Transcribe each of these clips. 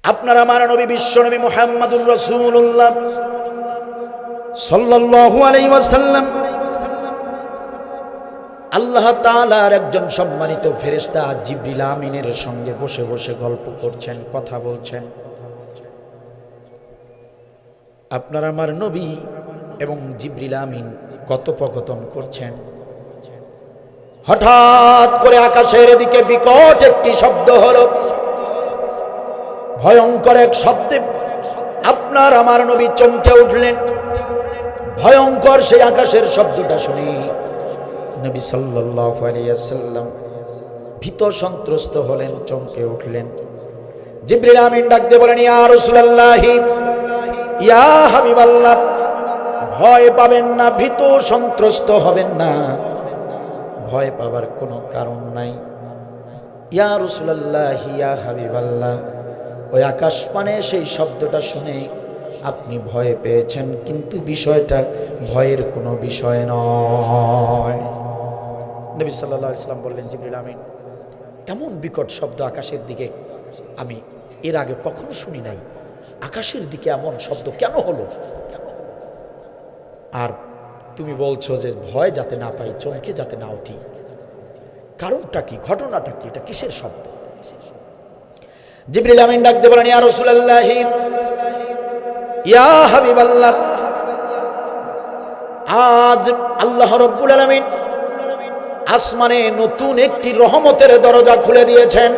আপনার আমার নবী বিশ্বনবী মুহাম্মদুর রাসূলুল্লাহ সাল্লাল্লাহু আলাইহি ওয়াসাল্লাম আল্লাহ তাআলার একজন সম্মানিত ফেরেশতা জিবরিল আমিনের সঙ্গে বসে বসে গল্প করছেন, কথা বলছেন। আপনার আমার নবী এবং জিবরিল আমিন কথোপকথন করছেন। হঠাৎ করে আকাশের দিকে বিকট একটি শব্দ হলো, ভয়ঙ্কর এক শব্দে আপনার আমার নবী চমকে উঠলেন। ভয়ঙ্কর সেই আকাশের শব্দটা শুনে নবী সাল্লাল্লাহু আলাইহি ওয়াসাল্লাম ভীত সন্ত্রস্ত হলেন, চমকে উঠলেন। জিবরিল আমিন ডাক দিয়ে বলেন, ইয়া রাসূলুল্লাহ, ইয়া হাবিবাল্লাহ, ভয় পাবেন না, ভীত সন্ত্রস্ত হবেন না, ভয় পাবার কোনো কারণ নাই। ইয়া রাসূলুল্লাহ, ইয়া হাবিবাল্লাহ, ওই আকাশ পানে সেই শব্দটা শুনে আপনি ভয় পেয়েছেন, কিন্তু বিষয়টা ভয়ের কোনো বিষয় নয়। নবী সাল্লাল্লাহু আলাইহি ওয়াসাল্লাম বললেন, জিবরিল আমিন, এমন বিকট শব্দ আকাশের দিকে আমি এর আগে কখনো শুনি নাই। আকাশের দিকে এমন শব্দ কেন হলো? আর তুমি বলছো যে ভয় যাতে না পাই, চমকে যাতে না উঠি, কারণটা কি, ঘটনাটা কি, এটা কিসের শব্দ? জিবরিল আমিন ডাক দিয়ে বলেন, ইয়া রাসূলুল্লাহ, ইয়া হাবিবাল্লাহ, আজ আল্লাহ রাব্বুল আলামিন আসমানে নতুন একটি রহমতের দরজা খুলে দিয়েছেন।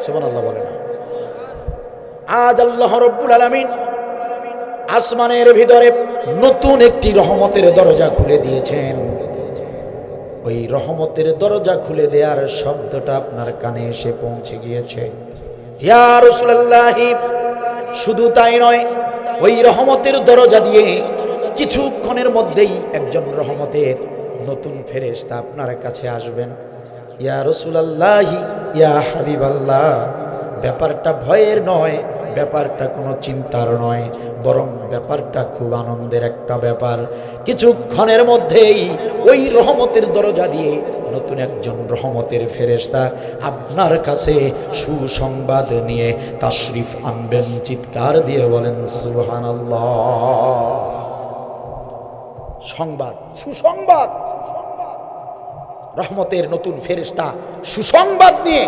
সুবহানাল্লাহ বলেন। আজ আল্লাহ রাব্বুল আলামিন আসমানের ভিতরে নতুন একটি রহমতের দরজা খুলে দিয়েছেন। ওই রহমতের দরজা খুলে দেওয়ার শব্দটা আপনার কানে এসে পৌঁছে গিয়েছে। ইয়া রাসূলুল্লাহ, শুধু তাই নয়, ওই রহমতের দরজা দিয়ে কিছুক্ষণের মধ্যেই একজন রহমতের নতুন ফেরেশতা আপনার কাছে আসবেন। ইয়া রাসূলুল্লাহ, ইয়া হাবিবাল্লাহ, ব্যাপারটা ভয়ের নয়, ব্যাপারটা কোনো চিন্তার নয়, বরং ব্যাপারটা খুব আনন্দের একটা ব্যাপার। কিছুক্ষণের মধ্যেই ওই রহমতের দরজা দিয়ে নতুন একজন রহমতের ফেরেশতা আপনার কাছে সুসংবাদ নিয়ে তাশরিফ আনবেন। চিৎকার দিয়ে বলেন সুবহানাল্লাহ। সংবাদ, সুসংবাদ, রহমতের নতুন ফেরেশতা সুসংবাদ নিয়ে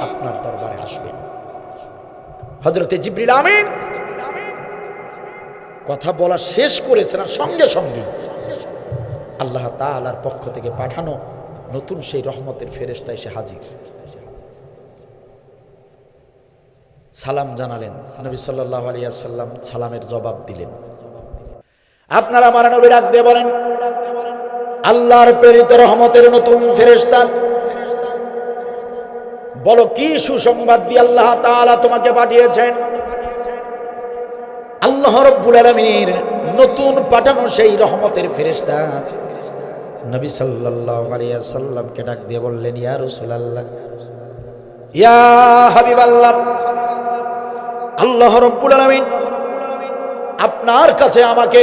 আপনার দরবারে আসবেন। হযরতে জিবরিল আমিন কথা বলা শেষ করেছেন, আর সঙ্গে সঙ্গে আল্লাহ তাআলার পক্ষ থেকে পাঠানো নতুন সেই রহমতের ফেরেশতা এসে হাজির। সালাম জানালেন, নবী সাল্লাল্লাহু আলাইহি ওয়াসাল্লাম সালামের জবাব দিলেন। আপনারা আমার নবী ডাক দিয়ে বলেন, আল্লাহর প্রেরিত রহমতের নতুন ফেরেশতা, বলো কি সুসংবাদ দিয়ে আল্লাহ তাআলা তোমাকে পাঠিয়েছেন? আল্লাহ রাব্বুল আলামিনের নতুন পাঠানো সেই রহমতের ফেরেশতা নবী সাল্লাল্লাহু আলাইহি ওয়াসাল্লামকে ডাক দিয়ে বললেন, ইয়া রাসূলুল্লাহ, ইয়া হাবিবাল্লাহ, আল্লাহ রাব্বুল আলামিন আপনার কাছে আমাকে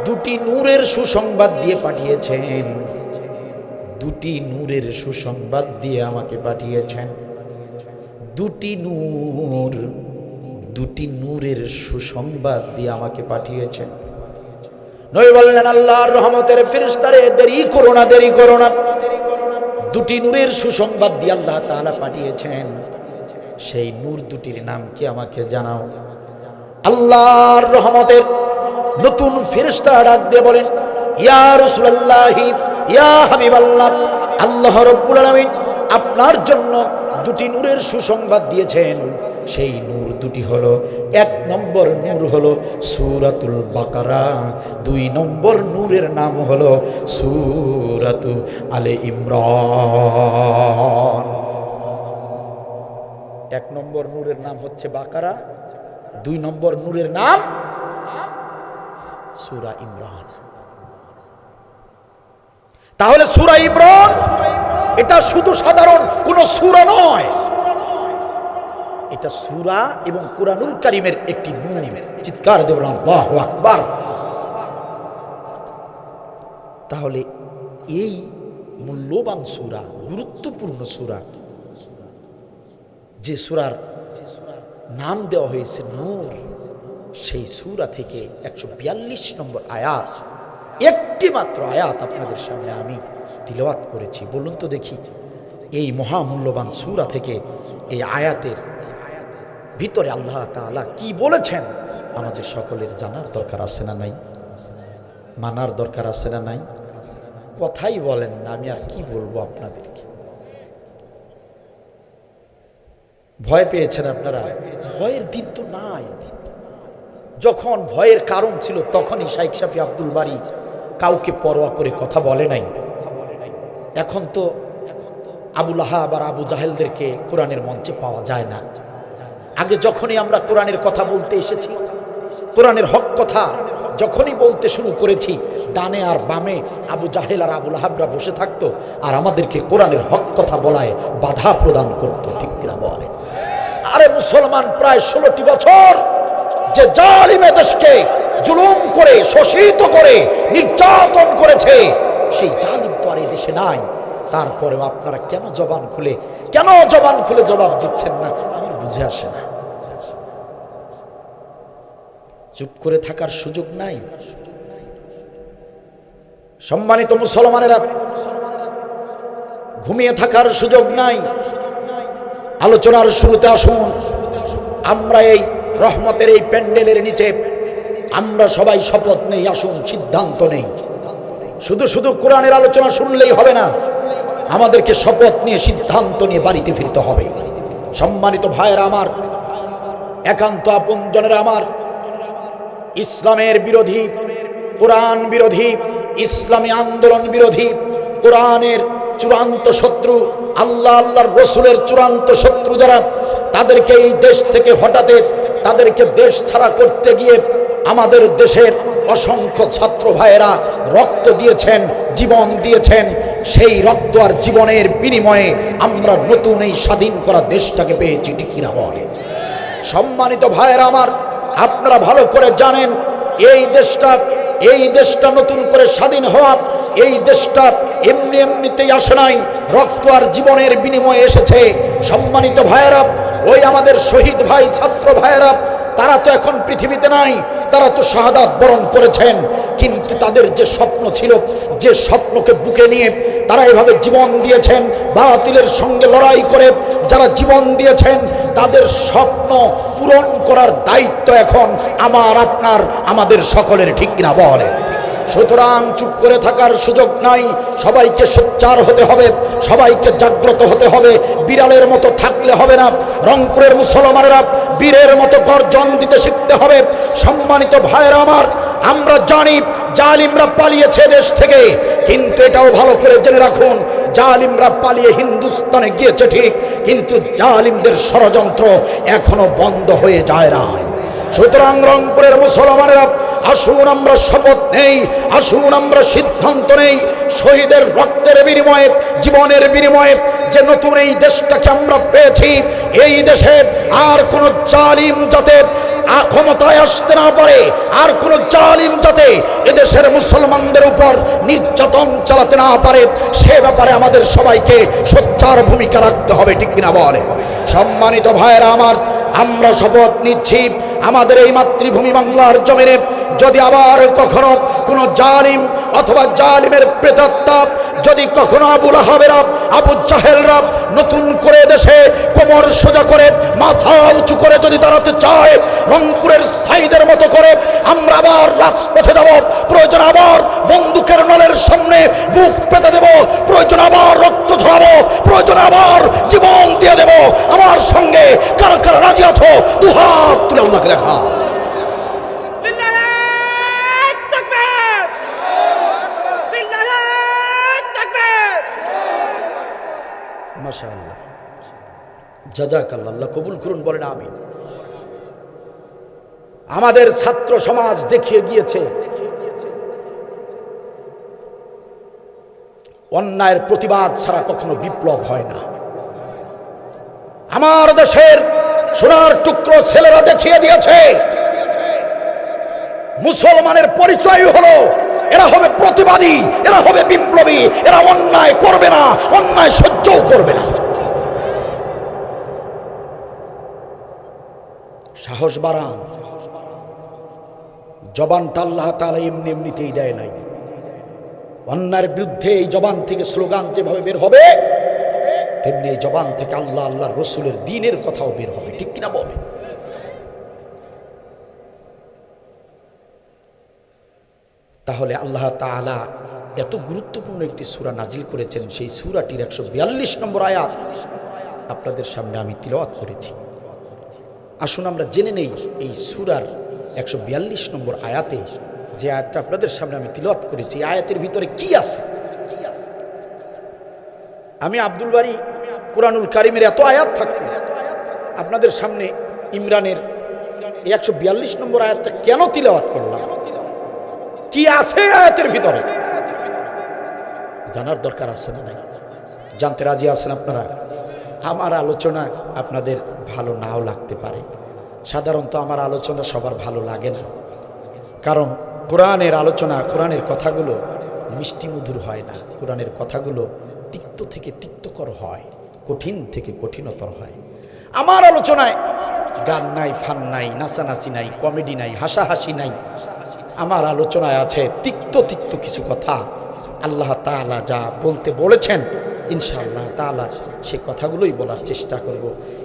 দুটি নূরের সুসংবাদ দিয়ে পাঠিয়েছেন। দুটি নূরের সুসংবাদ দিয়ে আমাকে পাঠিয়েছেন। দুটি নূরের সুসংবাদ দিয়ে আমাকে পাঠিয়েছেন। নবী বললেন, আল্লাহর রহমতের ফেরেশতারে, দেরি করো না, দেরি করো না। দুটি নূরের সুসংবাদ দিয়ে আল্লাহ তাআলা পাঠিয়েছেন। সেই নূর দুটির নাম কি আমাকে জানাও। আল্লাহর রহমতের নতুন ফেরেশতা ডাক দিয়ে বলেন, ইয়া রাসূলুল্লাহ, ইয়া হাবিবাল্লাহ, আল্লাহ রাব্বুল আলামিন আপনার জন্য দুটি নূরের সুসংবাদ দিয়েছেন। সেই নূর দুটি হলো, এক নম্বর নূর হলো সূরাতুল বাকারা, দুই নম্বর নূরের নাম হলো সূরাতু আলে ইমরান। এক নম্বর নূরের নাম হচ্ছে বাকারা, দুই নম্বর নূরের নাম সূরা ইমরান। তাহলে সূরা ইমরান এটা শুধু সাধারণ কোন সূরা নয়, এটা সূরা এবং কুরআনুল কারীমের একটি নূর। চিৎকার দেবেন আল্লাহু আকবার। তাহলে এই মূল্যবান সূরা, গুরুত্বপূর্ণ সূরা, যে সূরার নাম দেওয়া হয়েছে নূর। সেই সূরা থেকে 142 নম্বর আয়াত, একটি মাত্র আয়াত আপনাদের সামনে আমি তিলাওয়াত করেছি। বলুন তো দেখি, এই মহামূল্যবান সূরা থেকে এই আয়াতের ভিতরে আল্লাহ তাআলা কি বলেছেন আমাদের সকলের জানার দরকার আছে না নাই? মানার দরকার আছে না নাই? কথাই বলেন না, আমি আর কি বলবো আপনাদেরকে? ভয় পেয়েছেন আপনারা? ভয়ের দিন তো নাই। যখন ভয়ের কারণ ছিল তখনই শাইখ শাফি আব্দুল বারী কাউকে পরোয়া করে কথা বলে নাই। এখন তো আবু লাহাব আর আবু জাহেলদেরকে কোরআনের মঞ্চে পাওয়া যায় না। আগে যখনই আমরা কোরআনের কথা বলতে এসেছি, কোরআনের হক কথা যখনই বলতে শুরু করেছি, ডানে আর বামে আবু জাহেল আর আবু লাহাবরা বসে থাকতো আর আমাদেরকে কোরআনের হক কথা বলায় বাধা প্রদান করতো। ঠিক কিনা বলেন? আরে মুসলমান প্রায় 16টি বছর যে জালিমে দেশকে জুলুম করে, শোষিত করে, নির্যাতন করেছে, সেই জালিম তো আর এই দেশে নাই। তারপরেও আপনারা কেন জবান খুলে জবাব দিচ্ছেন না? আমার বুঝে আসে না। চুপ করে থাকার সুযোগ নাই। সম্মানিত মুসলমানেরা, ঘুমিয়ে থাকার সুযোগ নাই। আলোচনার শুরুতে আসুন, আমরা এই রহমতের এই প্যান্ডেলের নিচে আমরা সবাই শপথ নেই, আসুন সিদ্ধান্ত নেই। শুধু কোরআনের আলোচনা শুনলেই হবে না, আমাদেরকে শপথ নিয়ে সিদ্ধান্ত নিয়ে বাড়িতে ফিরতে হবে। সম্মানিত ভাইয়েরা আমার, একান্ত আপনজনেরা আমার, ইসলামের বিরোধী, কোরআন বিরোধী, ইসলামী আন্দোলন বিরোধী, কোরআনের চূড়ান্ত শত্রু, আল্লাহর রসুলের চূড়ান্ত শত্রু যারা, তাদেরকে এই দেশ থেকে হটাতে, তাদেরকে দেশ ছাড়া করতে গিয়ে আমাদের দেশের অসংখ্য ছাত্র ভাইয়েরা রক্ত দিয়েছেন, জীবন দিয়েছেন। সেই রক্ত আর জীবনের বিনিময়ে আমরা নতুন এই স্বাধীন করা দেশটাকে পেয়েছি। ঠিক কিনা বলে? সম্মানিত ভাইয়েরা আমার, আপনারা ভালো করে জানেন এই দেশটা নতুন করে স্বাধীন হওয়া, এই দেশটা এমনিতেই আসে নাই, রক্ত আর জীবনের বিনিময়ে এসেছে। সম্মানিত ভাইয়েরা, ওই আমাদের শহীদ ভাই, ছাত্র ভাইয়েরা, তারা তো এখন পৃথিবীতে নাই, তারা তো শাহাদাত বরণ করেছেন। কিন্তু তাদের যে স্বপ্ন ছিল, যে স্বপ্নকে বুকে নিয়ে তারা এভাবে জীবন দিয়েছেন, বাতিলের সঙ্গে লড়াই করে যারা জীবন দিয়েছেন, তাদের স্বপ্ন পূরণ করার দায়িত্ব এখন আমার, আপনার, আমাদের সকলের। ঠিক কিনা বলেন? সুতরাং চুপ করে থাকার সুযোগ নাই, সবাইকে সোচ্চার হতে হবে, সবাইকে জাগ্রত হতে হবে। বিড়ালের মতো থাকলে হবে না, রংপুরের মুসলমানেরা বীরের মতো গর্জন দিতে শিখতে হবে। সম্মানিত ভাইয়েরা আমার, আমরা জানি জালিমরা পালিয়েছে দেশ থেকে, কিন্তু এটাও ভালো করে জেনে রাখুন, জালিমরা পালিয়ে হিন্দুস্তানে গিয়েছে ঠিক, কিন্তু জালিমদের ষড়যন্ত্র এখনো বন্ধ হয়ে যায় না। সুতরাং রংপুরের মুসলমানেরা, আসুন আমরা শপথ নেই, আসুন আমরা সিদ্ধান্ত নেই, শহীদের রক্তের বিনিময়ে, জীবনের বিনিময়ে যে নতুন এই দেশটাকে আমরা পেয়েছি, এই দেশে আর কোন জালিম যাতে ক্ষমতায় আসতে না পারে, আর কোন জালিম যাতে এদেশের মুসলমানদের উপর নির্যাতন চালাতে না পারে, সে ব্যাপারে আমাদের সবাইকে সোচ্চার ভূমিকা রাখতে হবে। ঠিক কিনা বলে? সম্মানিত ভাইয়েরা আমার, আমরা শপথ নিচ্ছি, আমাদের এই মাতৃভূমি বাংলার জমিনে যদি আবার কখনো কোনো জালিম অথবা জালিমের প্রেতাত্মা, যদি কখনো আবু লাহাবেরা, আবু জাহেলরা নতুন করে দেশে কোমর সোজা করে, মাথা উঁচু করে যদি দাঁড়াতে চায়, রংপুরের সাইদের মতো করে আমরা আবার রাজপথে যাব। প্রয়োজন আবার বন্দুকের নলের সামনে বুক পেতে দেব, প্রয়োজন আবার রক্ত ধরাবো, প্রয়োজন আবার জীবন দিয়ে দেব। আমার সঙ্গে কারা কারা রাজি আছো? দুহাত তুলে আল্লাহকে দেখা। মাশাআল্লাহ, জাযাকাল্লাহ, আল্লাহ কবুল করুন, বলেন আমিন। আমাদের ছাত্র সমাজ দেখিয়ে গিয়েছে অন্যায়ের প্রতিবাদ ছাড়া কখনো বিপ্লব হয় না। আমার দেশের সোনার টুকরো ছেলেরা দেখিয়ে দিয়েছে মুসলমানের পরিচয় হলো এরা হবে প্রতিবাদী, এরা হবে বিপ্লবী, এরা অন্যায় করবে না, অন্যায় সহ্যও করবে না। সাহস বাড়ান। জবানটা আল্লাহ তাআলা এমনি এমনিতেই দেয় নাই। অন্যায়ের বিরুদ্ধে এই জবান থেকে স্লোগান যেভাবে বের হবে, তেমনি এই জবান থেকে আল্লাহ আল্লাহ রসুলের দ্বীনের কথাও বের হবে। ঠিক কিনা বলে? তাহলে আল্লাহ তাআলা এত গুরুত্বপূর্ণ একটি সূরা নাজিল করেছেন, সেই সূরাটির 142 নম্বর আয়াত আপনাদের সামনে আমি তিলাওয়াত করেছি। আসুন আমরা জেনে নেই এই সূরার 142 নম্বর আয়াতে যে আয়াতটা আপনাদের সামনে আমি তিলাওয়াত করেছি, আয়াতের ভিতরে কি আছে। আমি আব্দুল বারী কুরআনুল কারীমের এত আয়াত থাকতে আপনাদের সামনে ইমরানের 142 নম্বর আয়াতটা কেন তিলাওয়াত করলাম, কি আছে আয়াতের ভিতরে, জানার দরকার আছে না? নাই? জানতে রাজি আছেন আপনারা? আমার আলোচনা আপনাদের ভালো নাও লাগতে পারে। সাধারণত আমার আলোচনা সবার ভালো লাগে না, কারণ কোরআনের আলোচনা, কোরআনের কথাগুলো মিষ্টি মধুর হয় না। কোরআনের কথাগুলো তিক্ত থেকে তিক্তকর হয়, কঠিন থেকে কঠিনতর হয়। আমার আলোচনায় গান নাই, ফান নাই, নাচানাচি নাই, কমেডি নাই, হাসাহাসি নাই। আমার আলোচনায় আছে তিক্ত তিক্ত কিছু কথা। আল্লাহ তাআলা যা বলতে বলেছেন ইনশাআল্লাহ তাআলা সে কথাগুলোই বলার চেষ্টা করব।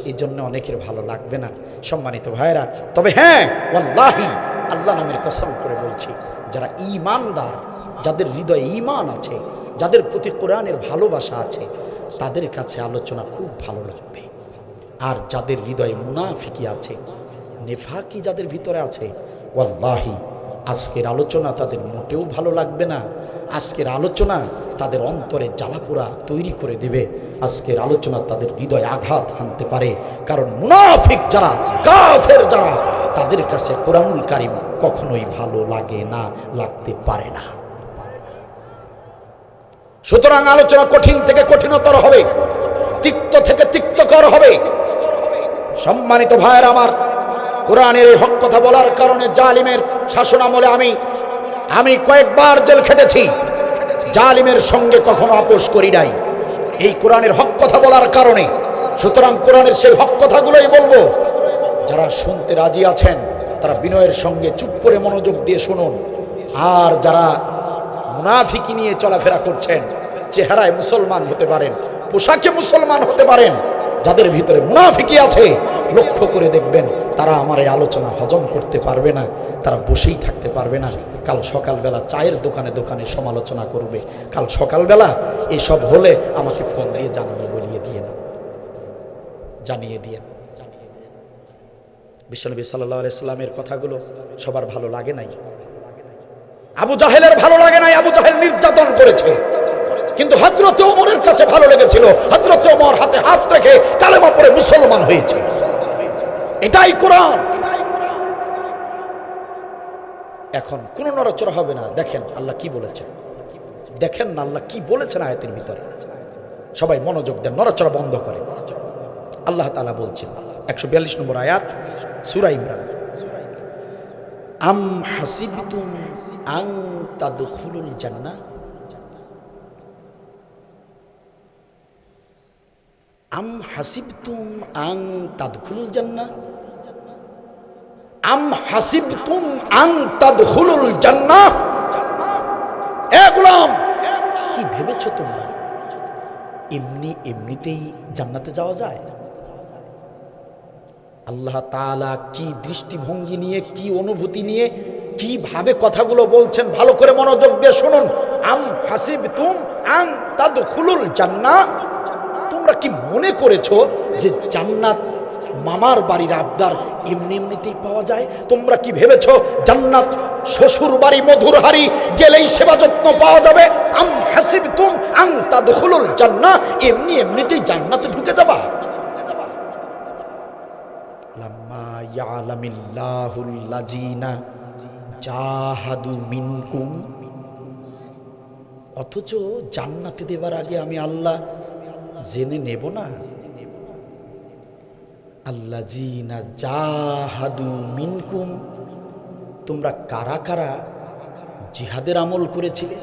এই জন্য অনেকের ভালো লাগবে না, সম্মানিত ভাইরা। তবে হ্যাঁ, ওয়াল্লাহি আল্লাহ নামের কসম করে বলছি, যারা ঈমানদার, যাদের হৃদয়ে ঈমান আছে, যাদের প্রতি কোরআনের ভালোবাসা আছে, তাদের কাছে আলোচনা খুব ভালো লাগবে। আর যাদের হৃদয়ে মুনাফিকি আছে, নেফাকি যাদের ভিতরে আছে, ওয়াল্লাহি আজকের আলোচনা তাদের মোটেও ভালো লাগবে না। আজকের আলোচনা তাদের অন্তরে জ্বালাপোড়া তৈরি করে দিবে। আজকের আলোচনা তাদের হৃদয়ে আঘাত হানতে পারে, কারণ মুনাফিক যারা, কাফের যারা, তাদের কাছে কোরআনুল কারীম কখনোই ভালো লাগে না, লাগতে পারে না। সুতরাং আলোচনা কঠিন থেকে কঠিনতর হবে, তিক্ত থেকে তিক্তকর হবে। সম্মানিত ভাইয়েরা আমার, কোরআনের এই হক কথা বলার কারণে জালিমের শাসন আমলে আমি কয়েকবার জেল খেটেছি, জালিমের সঙ্গে কখনো আপোষ করি নাই এই কোরআনের হক কথা বলার কারণে। সুতরাং কোরআনের সেই হক কথাগুলোই বলবো। যারা শুনতে রাজি আছেন তারা বিনয়ের সঙ্গে চুপ করে মনোযোগ দিয়ে শুনুন। আর যারা মুনাফিকি নিয়ে চলাফেরা করছেন, চেহারায় মুসলমান হতে পারেন, পোশাকে মুসলমান হতে পারেন, যাদের ভিতরে মুনাফিকি আছে লক্ষ্য করে দেখবেন তারা আমার এই আলোচনা হজম করতে পারবে না, তারা বসেই থাকতে পারবে না। কাল সকালবেলা চায়ের দোকানে দোকানে সমালোচনা করবে। কাল সকালবেলা এসব হলে আমাকে ফোন দিয়ে জানিয়ে দিয়ে বিশ্বনবী সাল্লাল্লাহু আলাইহি সাল্লামের কথাগুলো সবার ভালো লাগে নাই। আবু জাহেলের ভালো লাগে নাই, আবু জাহেল নির্যাতন করেছে, কিন্তু হযরত ওমরের কাছে ভালো লেগেছিল। হযরত ওমর হাতে হাত রেখে কালেমা পড়ে মুসলমান হয়েছে। এটাই কোরআন। এখন কোন নড়াচড়া হবে না। দেখেন আল্লাহ কি বলেছেন, দেখেন না আল্লাহ কি বলেছেন আয়াতের ভিতরে। সবাই মনোযোগ দেন, নড়াচড়া বন্ধ করে। আল্লাহ তাআলা বলছেন 142 নম্বর আয়াত সূরা ইমরান, আম হাসিবতুম আন তাদখুলুল জান্নাহ, আম হাসিবতুম আন তাদখুলুল জান্নাহ, আম হাসিবতুম আন তাদখুলুল জান্নাহ। এ গোলাম, কি ভেবেছো তোমরা এমনিতেই জান্নাতে যাওয়া যায়? আল্লাহ তাআলা কি দৃষ্টিভঙ্গি নিয়ে, কি অনুভূতি নিয়ে, কিভাবে কথাগুলো বলছেন ভালো করে মনোযোগ দিয়ে শুনুন। আম হাসিবতুম আন তাদখুলুল জান্নাহ, তোমরা কি মনে করেছো যে জান্নাত মামার বাড়ির আবদার এমনিতেই পাওয়া যায়? তোমরা কি ভেবেছো জান্নাত শ্বশুর বাড়ি মধুর হাড়ি গেলেই সেবা যত্ন পাওয়া যাবে? আম হাসিবতুম আন তাদখুলুল জান্নাহ, এমনিতেই জান্নাতে ঢুকে যাবা? লাম্মা ইয়ালামিল্লাহুল লাযিনা জাহাদু মিনকুম, অথচ জান্নাতে দেবার আগে আমি আল্লাহ জেনে নেব না? আল্লাযিনা জাহাদু মিনকুম, তোমরা কারা কারা জিহাদের আমল করেছিলে,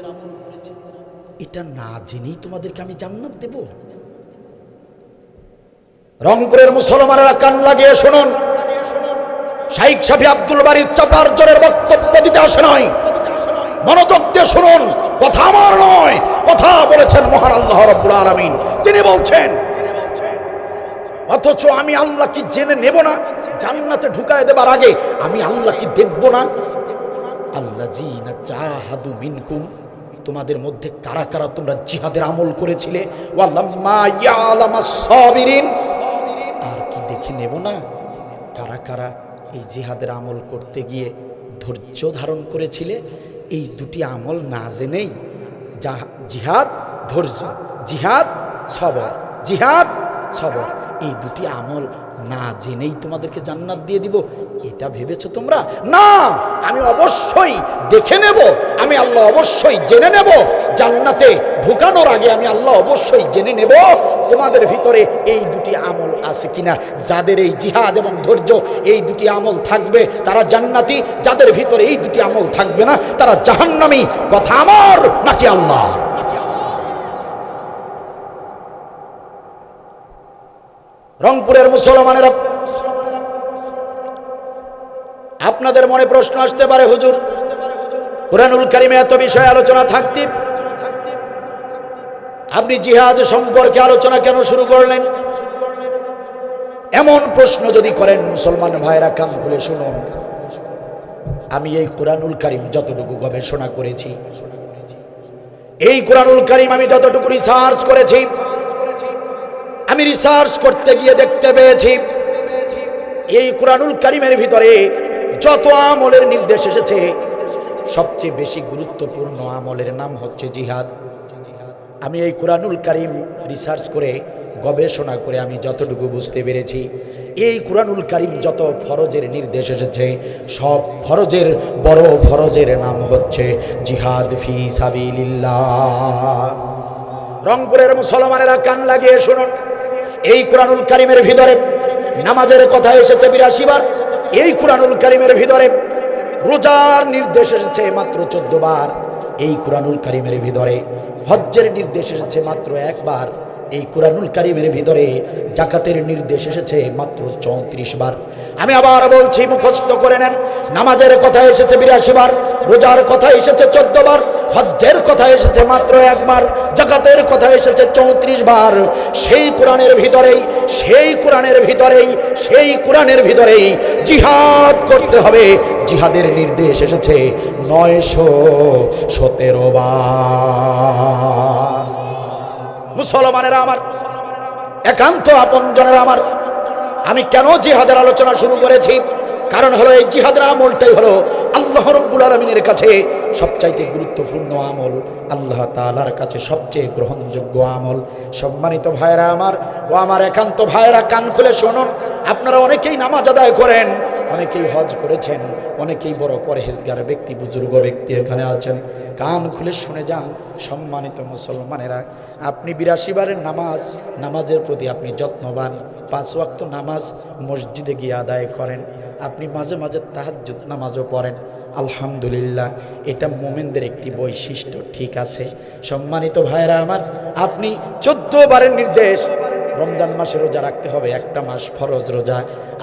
এটা না জেনেই তোমাদেরকে আমি জান্নাত দেব? রংপুরের মুসলমানেরা কান লাগিয়ে শুনুন, শাইখ শাফি আব্দুল বারী চাপার জোরের বক্তব্য দিতে আসে নয়, মনোযোগ দিয়ে শুনুন, কথা আমার নয়, কথা বলেছেন মহান আল্লাহ রাব্বুল আলামিন। তিনি বলছেন, অথচ আমি আল্লাহ কি জেনে নেব না? জান্নাতে ঢুকায় দেবার আগে আমি আল্লাহ কি দেখব না? আল্লাযীনা জাহাদু মিনকুম, তোমাদের মধ্যে কারা কারা তোমরা জিহাদের আমল করেছিলে, ওয়ালাম্মা ইয়ালামাস সাবিরিন, আর কি দেখে নেব না কারা কারা এই জিহাদের আমল করতে গিয়ে ধৈর্য ধারণ করেছিলে? এই দুটি আমল না জেনেই, জিহাদ ধৈর্য, জিহাদ সবর, জিহাদ সবর, এই দুটি আমল না জেনেই তোমাদেরকে জান্নাত দিয়ে দিব, এটা ভেবেছো তোমরা? না, আমি অবশ্যই দেখে নেব, আমি আল্লাহ অবশ্যই জেনে নেব, জান্নাতে ঢুকানোর আগে আমি আল্লাহ অবশ্যই জেনে নেব তোমাদের ভিতরে এই দুটি আমল আছে কিনা। যাদের এই জিহাদ এবং ধৈর্য এই দুটি আমল থাকবে তারা জান্নাতি, যাদের ভিতরে এই দুটি আমল থাকবে না তারা জাহান্নামী। কথা আমার নাকি আল্লাহ? রংপুরের মুসলমানেরা, আপনাদের মনে প্রশ্ন আসতে পারে, হুজুর কুরআনুল কারীমে এত বিষয় আলোচনা থাকতে আপনি জিহাদ সম্পর্কে আলোচনা কেন শুরু করলেন? এমন প্রশ্ন যদি করেন, মুসলমান ভাইরা কান খুলে শুনুন, আমি এই কুরআনুল কারীম যতটুকু গবেষণা করেছি, এই কুরআনুল কারীম আমি যতটুকু রিসার্চ করেছি, আমি রিসার্চ করতে গিয়ে দেখতে পেয়েছি এই কুরআনুল কারীমের ভিতরে যত আমলের নির্দেশ এসেছে সবচেয়ে বেশি গুরুত্বপূর্ণ আমলের নাম হচ্ছে জিহাদ। আমি এই কুরআনুল কারীম রিসার্চ করে গবেষণা করে আমি যতটুকু বুঝতে পেরেছি, এই কুরআনুল কারীম যত ফরজের নির্দেশ এসেছে সব ফরজের বড় ফরজের নাম হচ্ছে জিহাদ ফি সাবিলিল্লাহ। রংপুরের মুসলমানেরা কান লাগিয়ে শুনুন, এই কুরআনুল কারীমের ভিতরে নামাজের কথা এসেছে ৮২ বার, এই কুরআনুল কারীমের ভিতরে রোজার নির্দেশ এসেছে মাত্র ১৪ বার, এই কুরআনুল কারীমের ভিতরে হজ্জের নির্দেশ এসেছে মাত্র ১ বার, এই কুরআনুল কারীমের ভিতরে যাকাতের নির্দেশ এসেছে মাত্র ৩৪ বার। আমি আবার বলছি, মুখস্থ করে নেন, নামাজের কথা এসেছে ৮২ বার, রোজার কথা এসেছে ১৪ বার, হজ্জের কথা এসেছে মাত্র ১ বার, যাকাতের কথা এসেছে ৩৪ বার। সেই কোরআনের ভিতরেই, সেই কোরআনের ভিতরেই, সেই কোরআনের ভিতরেই জিহাদ করতে হবে, জিহাদের নির্দেশ এসেছে ৯১৭ বার। মুসলমানেরা আমার, একান্ত আপনজনেরা আমার, আমি কেন জিহাদের আলোচনা শুরু করেছি? কারণ হলো এই জিহাদের আমলটাই হলো আল্লাহ রাব্বুল আলামিনের কাছে সবচাইতে গুরুত্বপূর্ণ আমল, আল্লাহ তাআলার কাছে সবচেয়ে গ্রহণযোগ্য আমল। সম্মানিত ভাইরা আমার ও আমার একান্ত ভাইরা, কান খুলে শুনুন, আপনারা অনেকেই নামাজ আদায় করেন, অনেকেই হজ করেছেন, অনেকেই বড় পরহেজগার ব্যক্তি, বুজুর্গ ব্যক্তি এখানে আছেন, কান খুলে শুনে যান। সম্মানিত মুসলমানেরা, আপনি ৮২ বারের নামাজের প্রতি আপনি যত্নবান, ৫ ওয়াক্ত নামাজ মসজিদে গিয়ে আদায় করেন, আপনি মাঝে মাঝে তাহাজ্জুদ নামাজও পড়েন, আলহামদুলিল্লাহ, এটা মুমিনদের একটি বৈশিষ্ট্য, ঠিক আছে। সম্মানিত ভাইরা আমার, আপনি ১৪ বারের নির্দেশ, রমজান মাসে রোজা রাখতে হবে, একটা মাস ফরজ রোজা,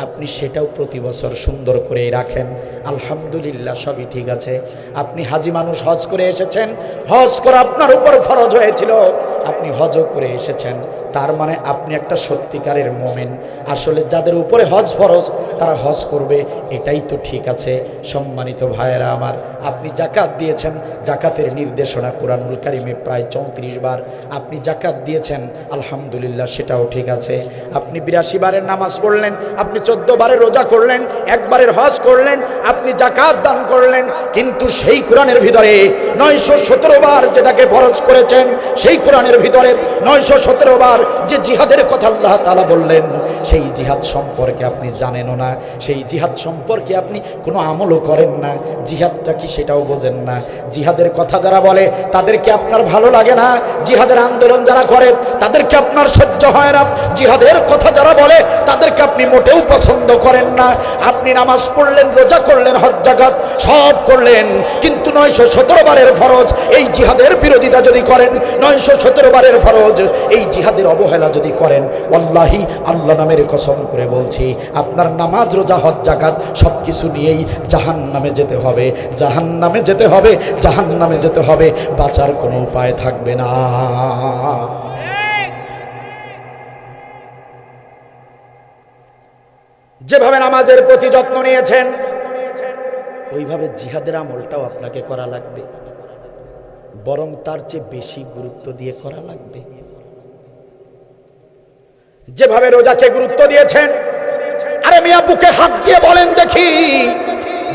আপনি সেটাও প্রতি বছর সুন্দর করে রাখেন, আলহামদুলিল্লাহ, সবই ঠিক আছে। আপনি হাজি মানুষ, হজ করে এসেছেন, হজ করা আপনার উপর ফরজ হয়েছিল, আপনি হজও করে এসেছেন, তার মানে আপনি একটা সত্যিকারের মুমিন। আসলে যাদের উপরে হজ ফরজ তারা হজ করবে, এটাই তো ঠিক আছে। সম্মানিত ভাইয়েরা আমার, আপনি জাকাত দিয়েছেন, জাকাতের নির্দেশনা কোরআনুল কারীমে প্রায় ৩৪ বার আপনি জাকাত দিয়েছেন, আলহামদুলিল্লাহ, সেটাও ঠিক আছে। আপনি ৮২ বারের নামাজ পড়লেন, আপনি ১৪ বারের রোজা করলেন, ১ বারের হজ করলেন, আপনি জাকাত দান করলেন, কিন্তু সেই কোরআনের ভিতরে ৯১৭ বার যেটাকে ফরজ করেছেন, সেই কোরআনের ভিতরে ৯১৭ বার যে জিহাদের কথা আল্লাহ তাআলা বললেন, সেই জিহাদ সম্পর্কে আপনি জানেনও না, সেই জিহাদ সম্পর্কে আপনি কোনো আমলও করেন না, জিহাদটা কি সেটাও বোঝেন না। জিহাদের কথা যারা বলে তাদেরকে আপনার ভালো লাগে না, জিহাদের আন্দোলন যারা করে তাদেরকে আপনার সহ্য হয় না, জিহাদের কথা যারা বলে তাদেরকে আপনি মোটেও পছন্দ করেন না। আপনি নামাজ পড়লেন, রোজা করলেন, হজ জাকাত সব করলেন, কিন্তু ৯১৭ বারের ফরজ এই জিহাদের বিরোধিতা যদি করেন, ৯১৭ 17 বারের ফরজ, এই জিহাদের অবহেলা যদি করেন, ওয়াল্লাহি আল্লাহ নামের কসম করে বলছি, আপনার নামাজ, রোজা, হজ, যাকাত সবকিছু নিয়েই জাহান্নামে যেতে হবে, জাহান্নামে যেতে হবে, জাহান্নামে যেতে হবে, বাঁচার কোনো উপায় থাকবে না। যেভাবে নামাজের প্রতি যত্ন নিয়েছেন, ওইভাবে জিহাদের আমলটাও আপনাকে করা লাগবে, বরং তার চেয়ে বেশি গুরুত্ব দিয়ে করা লাগবে। যেভাবে রোজাকে গুরুত্ব দিয়েছেন, আরে মিয়া বুকে হাত দিয়ে বলেন দেখি,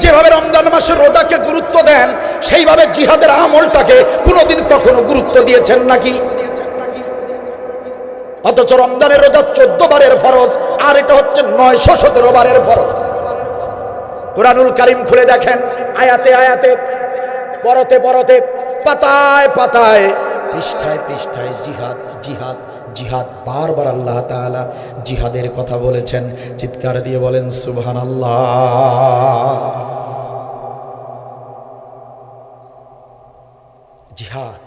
যেভাবে রমজান মাসে রোজাকে গুরুত্ব দেন, সেইভাবে জিহাদের আমলটাকে কোনোদিন কখনো গুরুত্ব দিয়েছেন নাকি? অথচ রমজানের রোজা 14 বারের ফরজ, আর এটা হচ্ছে 917 বারের ফরজ। কুরআনুল কারীম খুলে দেখেন, আয়াতে আয়াতে, পরতে পরতে, পাতায় পাতায়, পৃষ্ঠায় পৃষ্ঠায় জিহাদ, জিহাদ, জিহাদ। বারবার আল্লাহ তাআলা জিহাদের কথা বলেছেন। চিৎকার দিয়ে বলেন সুবহানাল্লাহ। জিহাদ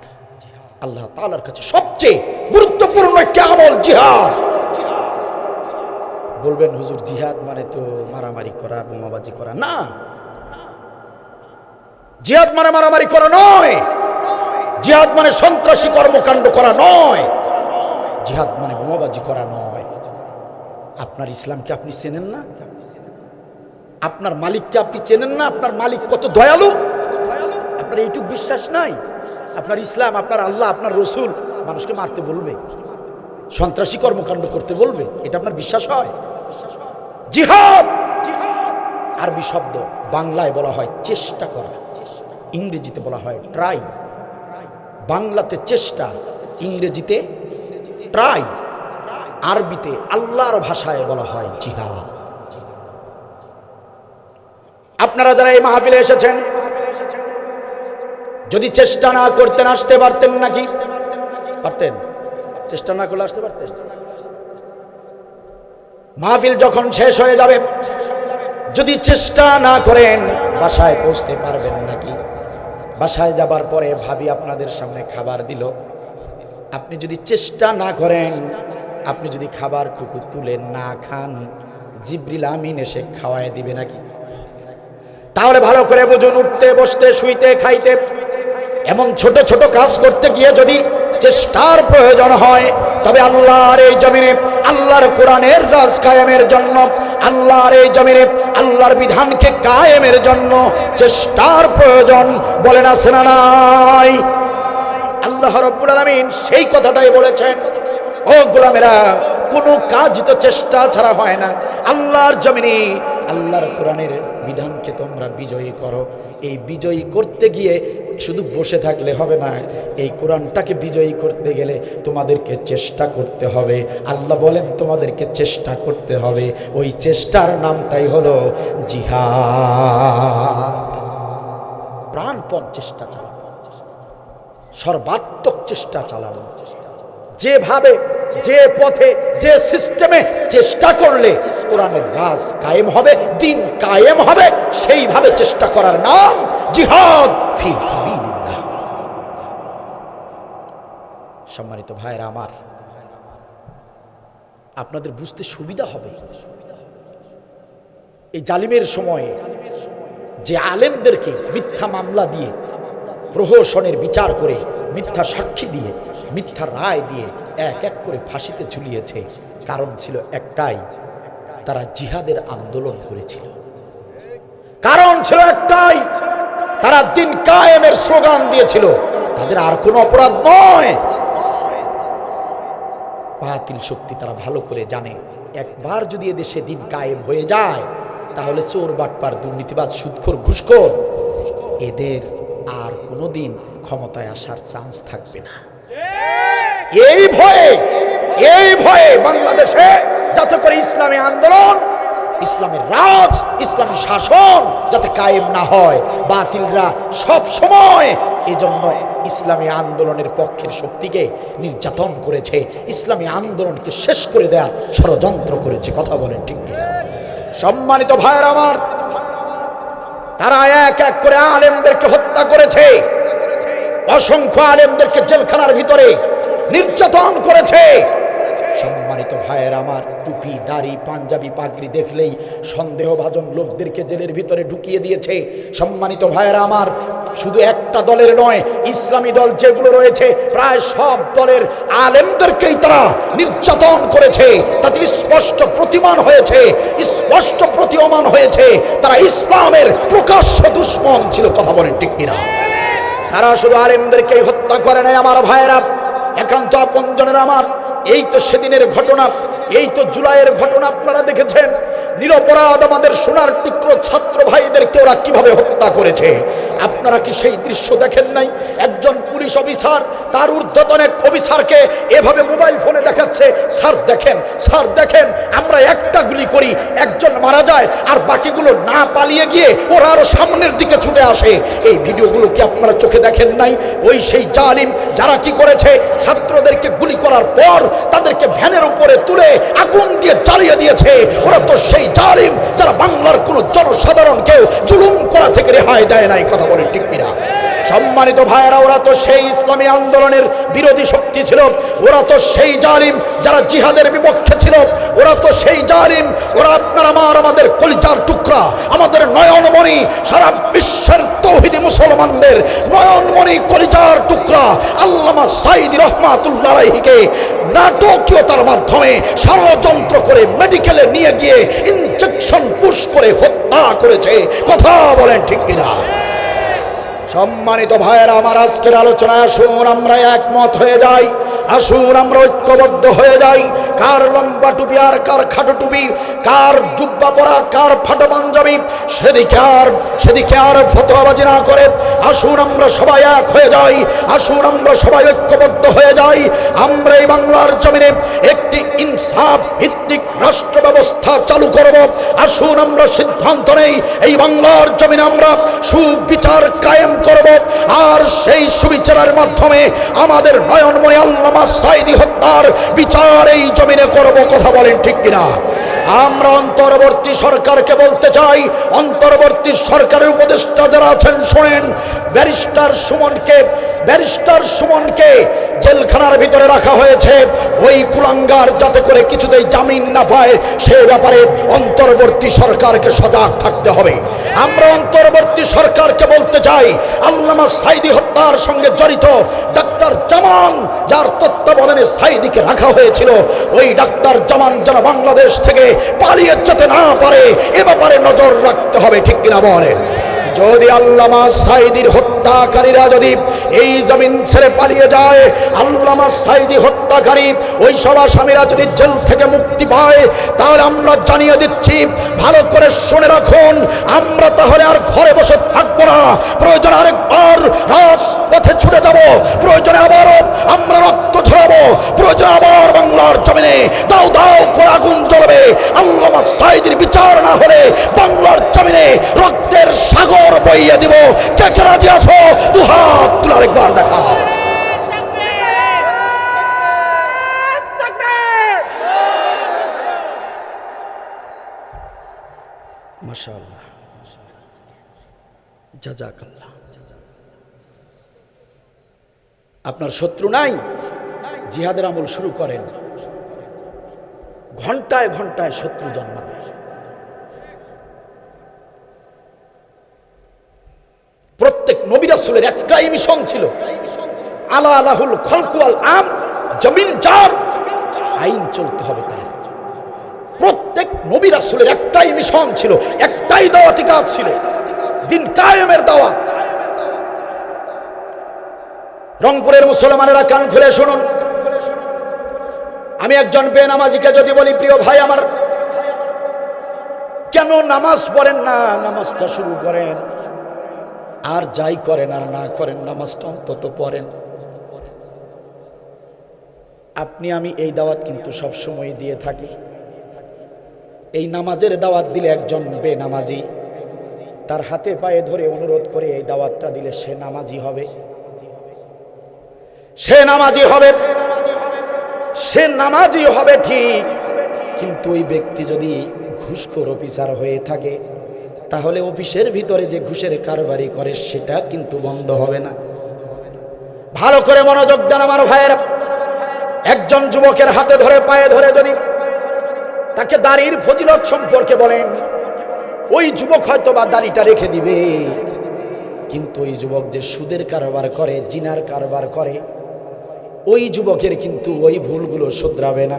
আল্লাহ তাআলার কাছে সবচেয়ে গুরুত্বপূর্ণ একটা আমল জিহাদ। বলবেন হুজুর জিহাদ মানে তো মারামারি করা, বোমাবাজি করা। না, জিহাদ মানে মারামারি করা নয়, জিহাদ মানে সন্ত্রাসী কর্মকাণ্ড করা নয়, জিহাদ মানে বোমাবাজি করা নয়। আপনার ইসলামকে আপনি চেনেন না? আপনার মালিককে আপনি চেনেন না? আপনার মালিক কত দয়ালু, আপনার এইটুকু বিশ্বাস নাই? আপনার ইসলাম, আপনার আল্লাহ, আপনার রসুল মানুষকে মারতে বলবে, সন্ত্রাসী কর্মকাণ্ড করতে বলবে, এটা আপনার বিশ্বাস হয়? জিহাদ আরবি শব্দ, বাংলায় বলা হয় চেষ্টা করা, ইংরেজিতে বলা হয় ট্রাই। বাংলাতে চেষ্টা, ইংরেজিতে ট্রাই, আরবিতে আল্লাহর ভাষায় বলা হয় জিহাদ। আপনারা যারা এই মাহফিলে এসেছেন, যদি চেষ্টা না করতেন আসতে পারতেন নাকি? পারতেন? চেষ্টা না করলে আসতে পারতেন? মাহফিল যখন শেষ হয়ে যাবে, যদি চেষ্টা না করেন বাসায় পৌঁছতে পারবেন নাকি? বাসায় যাবার পরে ভাবি আপনাদের সামনে খাবার দিল, আপনি যদি চেষ্টা না করেন, আপনি যদি খাবারটুকু তুলে না খান, জিবরিল আমিন এসে খাওয়ায় দিবে নাকি? তাহলে ভালো করে বুঝুন, উঠতে বসতে শুইতে খাইতে এমন ছোট ছোট কাজ করতে গিয়ে যদি চেষ্টার প্রয়োজন হয়, তবে আল্লাহর এই জমিনে আল্লাহর কোরআনের রাজ কায়েমের জন্য, আল্লাহর এই জমিনে আল্লাহর বিধানকে কায়েমের জন্য চেষ্টার প্রয়োজন। বলেন আছে না নাই? আল্লাহ রাব্বুল আলামিন সেই কথাটাই বলেছেন, ও গোলামেরা, কোনো কাজ তো চেষ্টা ছাড়া হয় না। আল্লাহর জমিনে আল্লাহর কোরআনের বিধানকে তোমরা বিজয়ী করো। এই বিজয়ী করতে গিয়ে শুধু বসে থাকলে হবে না, এই কোরআনটাকে বিজয়ী করতে গেলে তোমাদেরকে চেষ্টা করতে হবে। আল্লাহ বলেন তোমাদেরকে চেষ্টা করতে হবে, ওই চেষ্টার নামটাই হলো জিহাদ। প্রাণপণ চেষ্টা চালানো, সর্বাত্মক চেষ্টা চালানো, যেভাবে, যে পথে, যে সিস্টেমে চেষ্টা করলে কোরআনের রাজ কায়েম হবে, দিন কায়েম হবে, সেইভাবে চেষ্টা করার নাম জিহাদ ফি সাবিলিল্লাহ। সম্মানিত ভাইরা আমার, আপনাদের বুঝতে সুবিধা হবে, এই জালিমের সময়ে যে আলেমদেরকে মিথ্যা মামলা দিয়ে, প্রহসনের বিচার করে, মিথ্যা সাক্ষী দিয়ে, মিথ্যা রায় দিয়ে এক এক করে ফাঁসিতে ঝুলিয়েছে, কারণ ছিল একটাই, তারা জিহাদের আন্দোলন করেছিল। কারণ ছিল একটাই, তারা দিন কায়েমের স্লোগান দিয়েছিল। তাদের আর কোনো অপরাধ নয়। বাতিল শক্তি তারা ভালো করে জানে, একবার যদি এদেশে দিন কায়েম হয়ে যায়, তাহলে চোর, বাটপার, দুর্নীতিবাজ, সুদখোর, ঘুষখোর এদের আর কোনোদিন ক্ষমতায় আসার চান্স থাকবে না। এই ভয়ে বাংলাদেশে যাতে করে ইসলামী আন্দোলন, ইসলামের রাজ, ইসলামী শাসন যাতে কায়েম না হয়, বাতিলরা সব সময় এজন্য ইসলামী আন্দোলনের পক্ষের শক্তিকে নির্যাতন করেছে, ইসলামী আন্দোলনকে শেষ করে দেওয়ার ষড়যন্ত্র করেছে। কথা বলেন ঠিক কি? সম্মানিত ভাইয়ের আমার, তারা এক এক করে আলেমদেরকে হত্যা করেছে, অসংখ্য আলেমদেরকে জেলখানার ভিতরে নির্যাতন করেছে। সম্মানিত ভাইয়ের আমার, টুপি দাড়ি পাঞ্জাবি পাগড়ি দেখলেই সন্দেহভাজন লোকদেরকে জেলের ভিতরে ঢুকিয়ে দিয়েছে। সম্মানিত ভাইয়েরা আমার, শুধু একটা দলের নয়, ইসলামী দল যেগুলো রয়েছে প্রায় সব দলের আলেমদেরকেই তারা নির্যাতন করেছে। তাতে স্পষ্ট প্রতীয়মান হয়েছে তারা ইসলামের প্রকাশ্য দুশমন ছিল। কথা বলেন ঠিক কিনা? তারা শুধু আলেমদেরকেই হত্যা করে নাই আমার ভাইয়েরা, একান্ত আপনজনের আমার। এই তো সেদিনের ঘটনা, এই তো জুলাইয়ের ঘটনা আপনারা দেখেছেন। নিরপরাধ আমাদের সোনার টুকরো ছাত্র ভাইদেরকে ওরা কিভাবে হত্যা করেছে। আপনারা কি সেই দৃশ্য দেখেন নাই? একজন পুলিশ অফিসার তার ঊর্ধ্বতন এক অফিসারকে এভাবে মোবাইল ফোনে দেখাচ্ছে, স্যার দেখেন আমরা একটা গুলি করি, একজন মারা যায়, আর বাকিগুলো না পালিয়ে গিয়ে ওরা আরো সামনের দিকে ছুটে আসে। এই ভিডিওগুলো কি আপনারা চোখে দেখেন নাই? ওই সেই জালিম যারা কি করেছে, ছাত্রদেরকে গুলি করার পর তাদেরকে ভ্যানের উপরে তুলে আগুন দিয়ে জ্বালিয়ে দিয়েছে। ওরা তো সেই জালিম যারা বাংলার কোন জনসাধারণকেও জুলুম করা থেকে রেহাই দেয় নাই। কথা বলেন ঠিক কিনা? সম্মানিত ভাইয়েরা, ওরা তো সেই ইসলামী আন্দোলনের বিরোধী শক্তি ছিল। ওরা তো সেই জালিম যারা জিহাদের বিপক্ষে ছিল। ওরা তো সেই জালিম, ওরা আপনার আমাদের কলিজার টুকরা, আমাদের নয়নমণি, সারা বিশ্বের তৌহিদি মুসলমানদের নয়নমণি কলিজার টুকরা আল্লামা সাঈদী রাহমাতুল্লাহ আলাইহিকে নাটকীয়তার মাধ্যমে ষড়যন্ত্র করে মেডিকেলে নিয়ে গিয়ে ইনজেকশন পুশ করে হত্যা করেছে। কথা বলেন ঠিক কিনা? সম্মানিত ভাইয়েরা আমার, আজকের আলোচনায় আসুন আমরা একমত হয়ে যাই, আসুন আমরা ঐক্যবদ্ধ হয়ে যাই। কার লম্বা টুপি আর কার খাটো টুপি, কার জুব্বা পরা কার ফাটা পাঞ্জাবি, সেদিকে আর ফতোয়াবাজি না করে আসুন আমরা সবাই এক হয়ে যাই, আসুন আমরা সবাই ঐক্যবদ্ধ হয়ে যাই। আমরা এই বাংলার জমিনে একটি ইনসাফ ভিত্তিক রাষ্ট্র ব্যবস্থা চালু করব। আসুন আমরা সিদ্ধান্ত নেই এই বাংলার জমিনে আমরা সুবিচার কায়েম করব, আর সেই সুবিচারের মাধ্যমে আমাদের নয়নমণি আল্লামা সাঈদী হত্যার বিচার এই জমিনে করব। কথা বলেন ঠিক কিনা? আমরা অন্তর্বর্তী সরকারকে বলতে চাই, অন্তর্বর্তী সরকারের উপদেষ্টা যারা আছেন শোনেন, ব্যারিস্টার সুমনকে জেলখানার ভিতরে রাখা হয়েছে ওই কুলাঙ্গার যাতে করে কিছুতেই জামিন না পায়, সে ব্যাপারে অন্তর্বর্তী সরকারকে সজাগ থাকতে হবে। আমরা অন্তর্বর্তী সরকারকে বলতে চাই, আল্লামা সাঈদী হত্যার সঙ্গে জড়িত ডাক্তার জামান, যার তত্ত্বাবধানে সাঈদীকে রাখা হয়েছিল, ওই ডাক্তার জামান যেন বাংলাদেশ থেকে পালিয়ে যেতে না পারে, এ ব্যাপারে নজর রাখতে হবে। ঠিক কিনা বলেন? যদি আল্লামা সাঈদীর হত্যাকারীরা যদি এই জমিন ছেড়ে পালিয়ে যায়, আল্লামা সাঈদী হত্যাকারী ওই সব আসামিরা যদি জেল থেকে মুক্তি পায়, তাহলে আমরা জানিয়ে দিচ্ছি, ভালো করে শুনে রাখুন, আমরা তাহলে আর ঘরে বসে থাকবো না। প্রয়োজন আরেকবার রাজপথে ছুটে যাব, প্রয়োজনে আবারও আমরা রক্ত ঝরাবো, প্রয়োজন আবার বাংলার জমিনে দাও দাও করে আগুন জ্বলবে। আল্লামা সাঈদীর বিচার না হলে বাংলার জমিনে রক্তের সাগর বইয়ে দিব। কে কে রাজি আছো? দুহাত তুলে আরেকবার দেখাও। মাশাআল্লাহ, জাযাকাল্লাহ। আপনার শত্রু নাই, জিহাদের আমল শুরু করেন। ঘন্টায় ঘন্টায় শত্রু জন্মাবে। প্রত্যেক নবী রাসূলের একটাই মিশন ছিল, আলা আলাহুল খলকু ওয়াল আম, জমিন যার আইন চলতে হবে তার। প্রত্যেক নবী রাসূলের একটাই মিশন ছিল, একটাই দাওয়াতি কাজ ছিল, দিন কায়েমের দাওয়াত। রংপুরের মুসলমানেরা কান খুলে শুনুন, আমি একজন বেনামাজিকে যদি বলি, প্রিয় ভাই আমার, কেন নামাজ পড়েন না? নামাজটা শুরু করেন, আর যাই করেন আর না করেন নামাজটা অন্তত পড়েন। আপনি আমি এই দাওয়াত কিন্তু সবসময় দিয়ে থাকি। এই নামাজের দাওয়াত দিলে একজন বেনামাজি তার হাতে পায়ে ধরে অনুরোধ করে এই দাওয়াতটা দিলে সে নামাজি হবে, সে নামাজি হবে, সে নামাজি হবে ঠিক। কিন্তু ওই ব্যক্তি যদি ঘুষখোর অফিসার হয়ে থাকে, তাহলে অফিসের ভিতরে যে ঘুষের কারবারি করে সেটা কিন্তু বন্ধ হবে না। ভালো করে মনোযোগ দেন আমার ভাইয়েরা। একজন যুবকের হাতে ধরে পায়ে ধরে যদি তাকে দাড়ির ফজিলত সম্পর্কে বলেন, ওই যুবক হয়তো বা দাড়িটা রেখে দিবে, কিন্তু ওই যুবক যে সুদের কারবার করে, জিনার কারবার করে, ওই যুবকের কিন্তু ওই ভুলগুলো শুধরাবে না।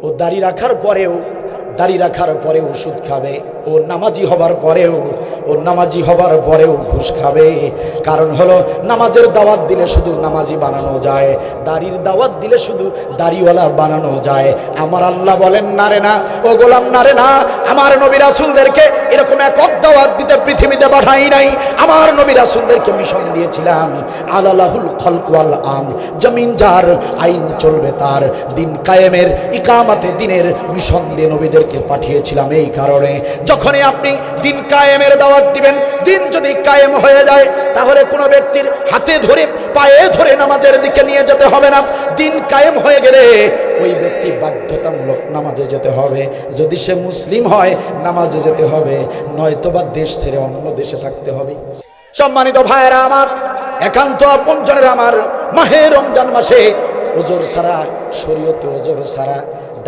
ও দাড়ি রাখার পরেও সুদ খাবে, ও নামাজি হবার পরেও ঘুষ খাবে। কারণ হলো নামাজের দাওয়াত দিলে শুধু নামাজি বানানো যায়, দাড়ির দাওয়াত দিলে শুধু দাড়িওয়ালা বানানো যায়। আমার আল্লাহ বলেন, না রে না, ও গোলাম, না রে না, আমার নবী রাসূলদেরকে এরকম একক দাওয়াত দিতে পৃথিবীতে পাঠাই নাই। আমার নবী রাসূলদেরকে মিশন দিয়েছিলাম, আলালাহুল খালক ওয়াল আমর, জমিন যার, আইন চলবে তার, দিন কায়েমের, ইকামাতে দিনের মিশন দিয়ে নবীদেরকে পাঠিয়েছিলাম। এই কারণে যখনই আপনি দিন কায়েমের দাওয়াত দিবেন, দিন যদি কায়েম হয়ে যায়, তাহলে কোনো ব্যক্তির হাতে ধরে পায়ে ধরে নামাজের দিকে নিয়ে যেতে হবে না। দিন কায়েম হয়ে গেলে ওই ব্যক্তি বাধ্যতামূলক নামাজে যেতে হবে। যদি সে মুসলিম হয় নামাজে যেতে হবে, নয়তোবা দেশ ছেড়ে অন্য দেশে থাকতে হবে। সম্মানিত ভাইয়েরা আমার, একান্ত আপনজনেরা আমার, মাহে রমজান মাসে ওজর ছাড়া, শরীয়তে ওজর ছাড়া,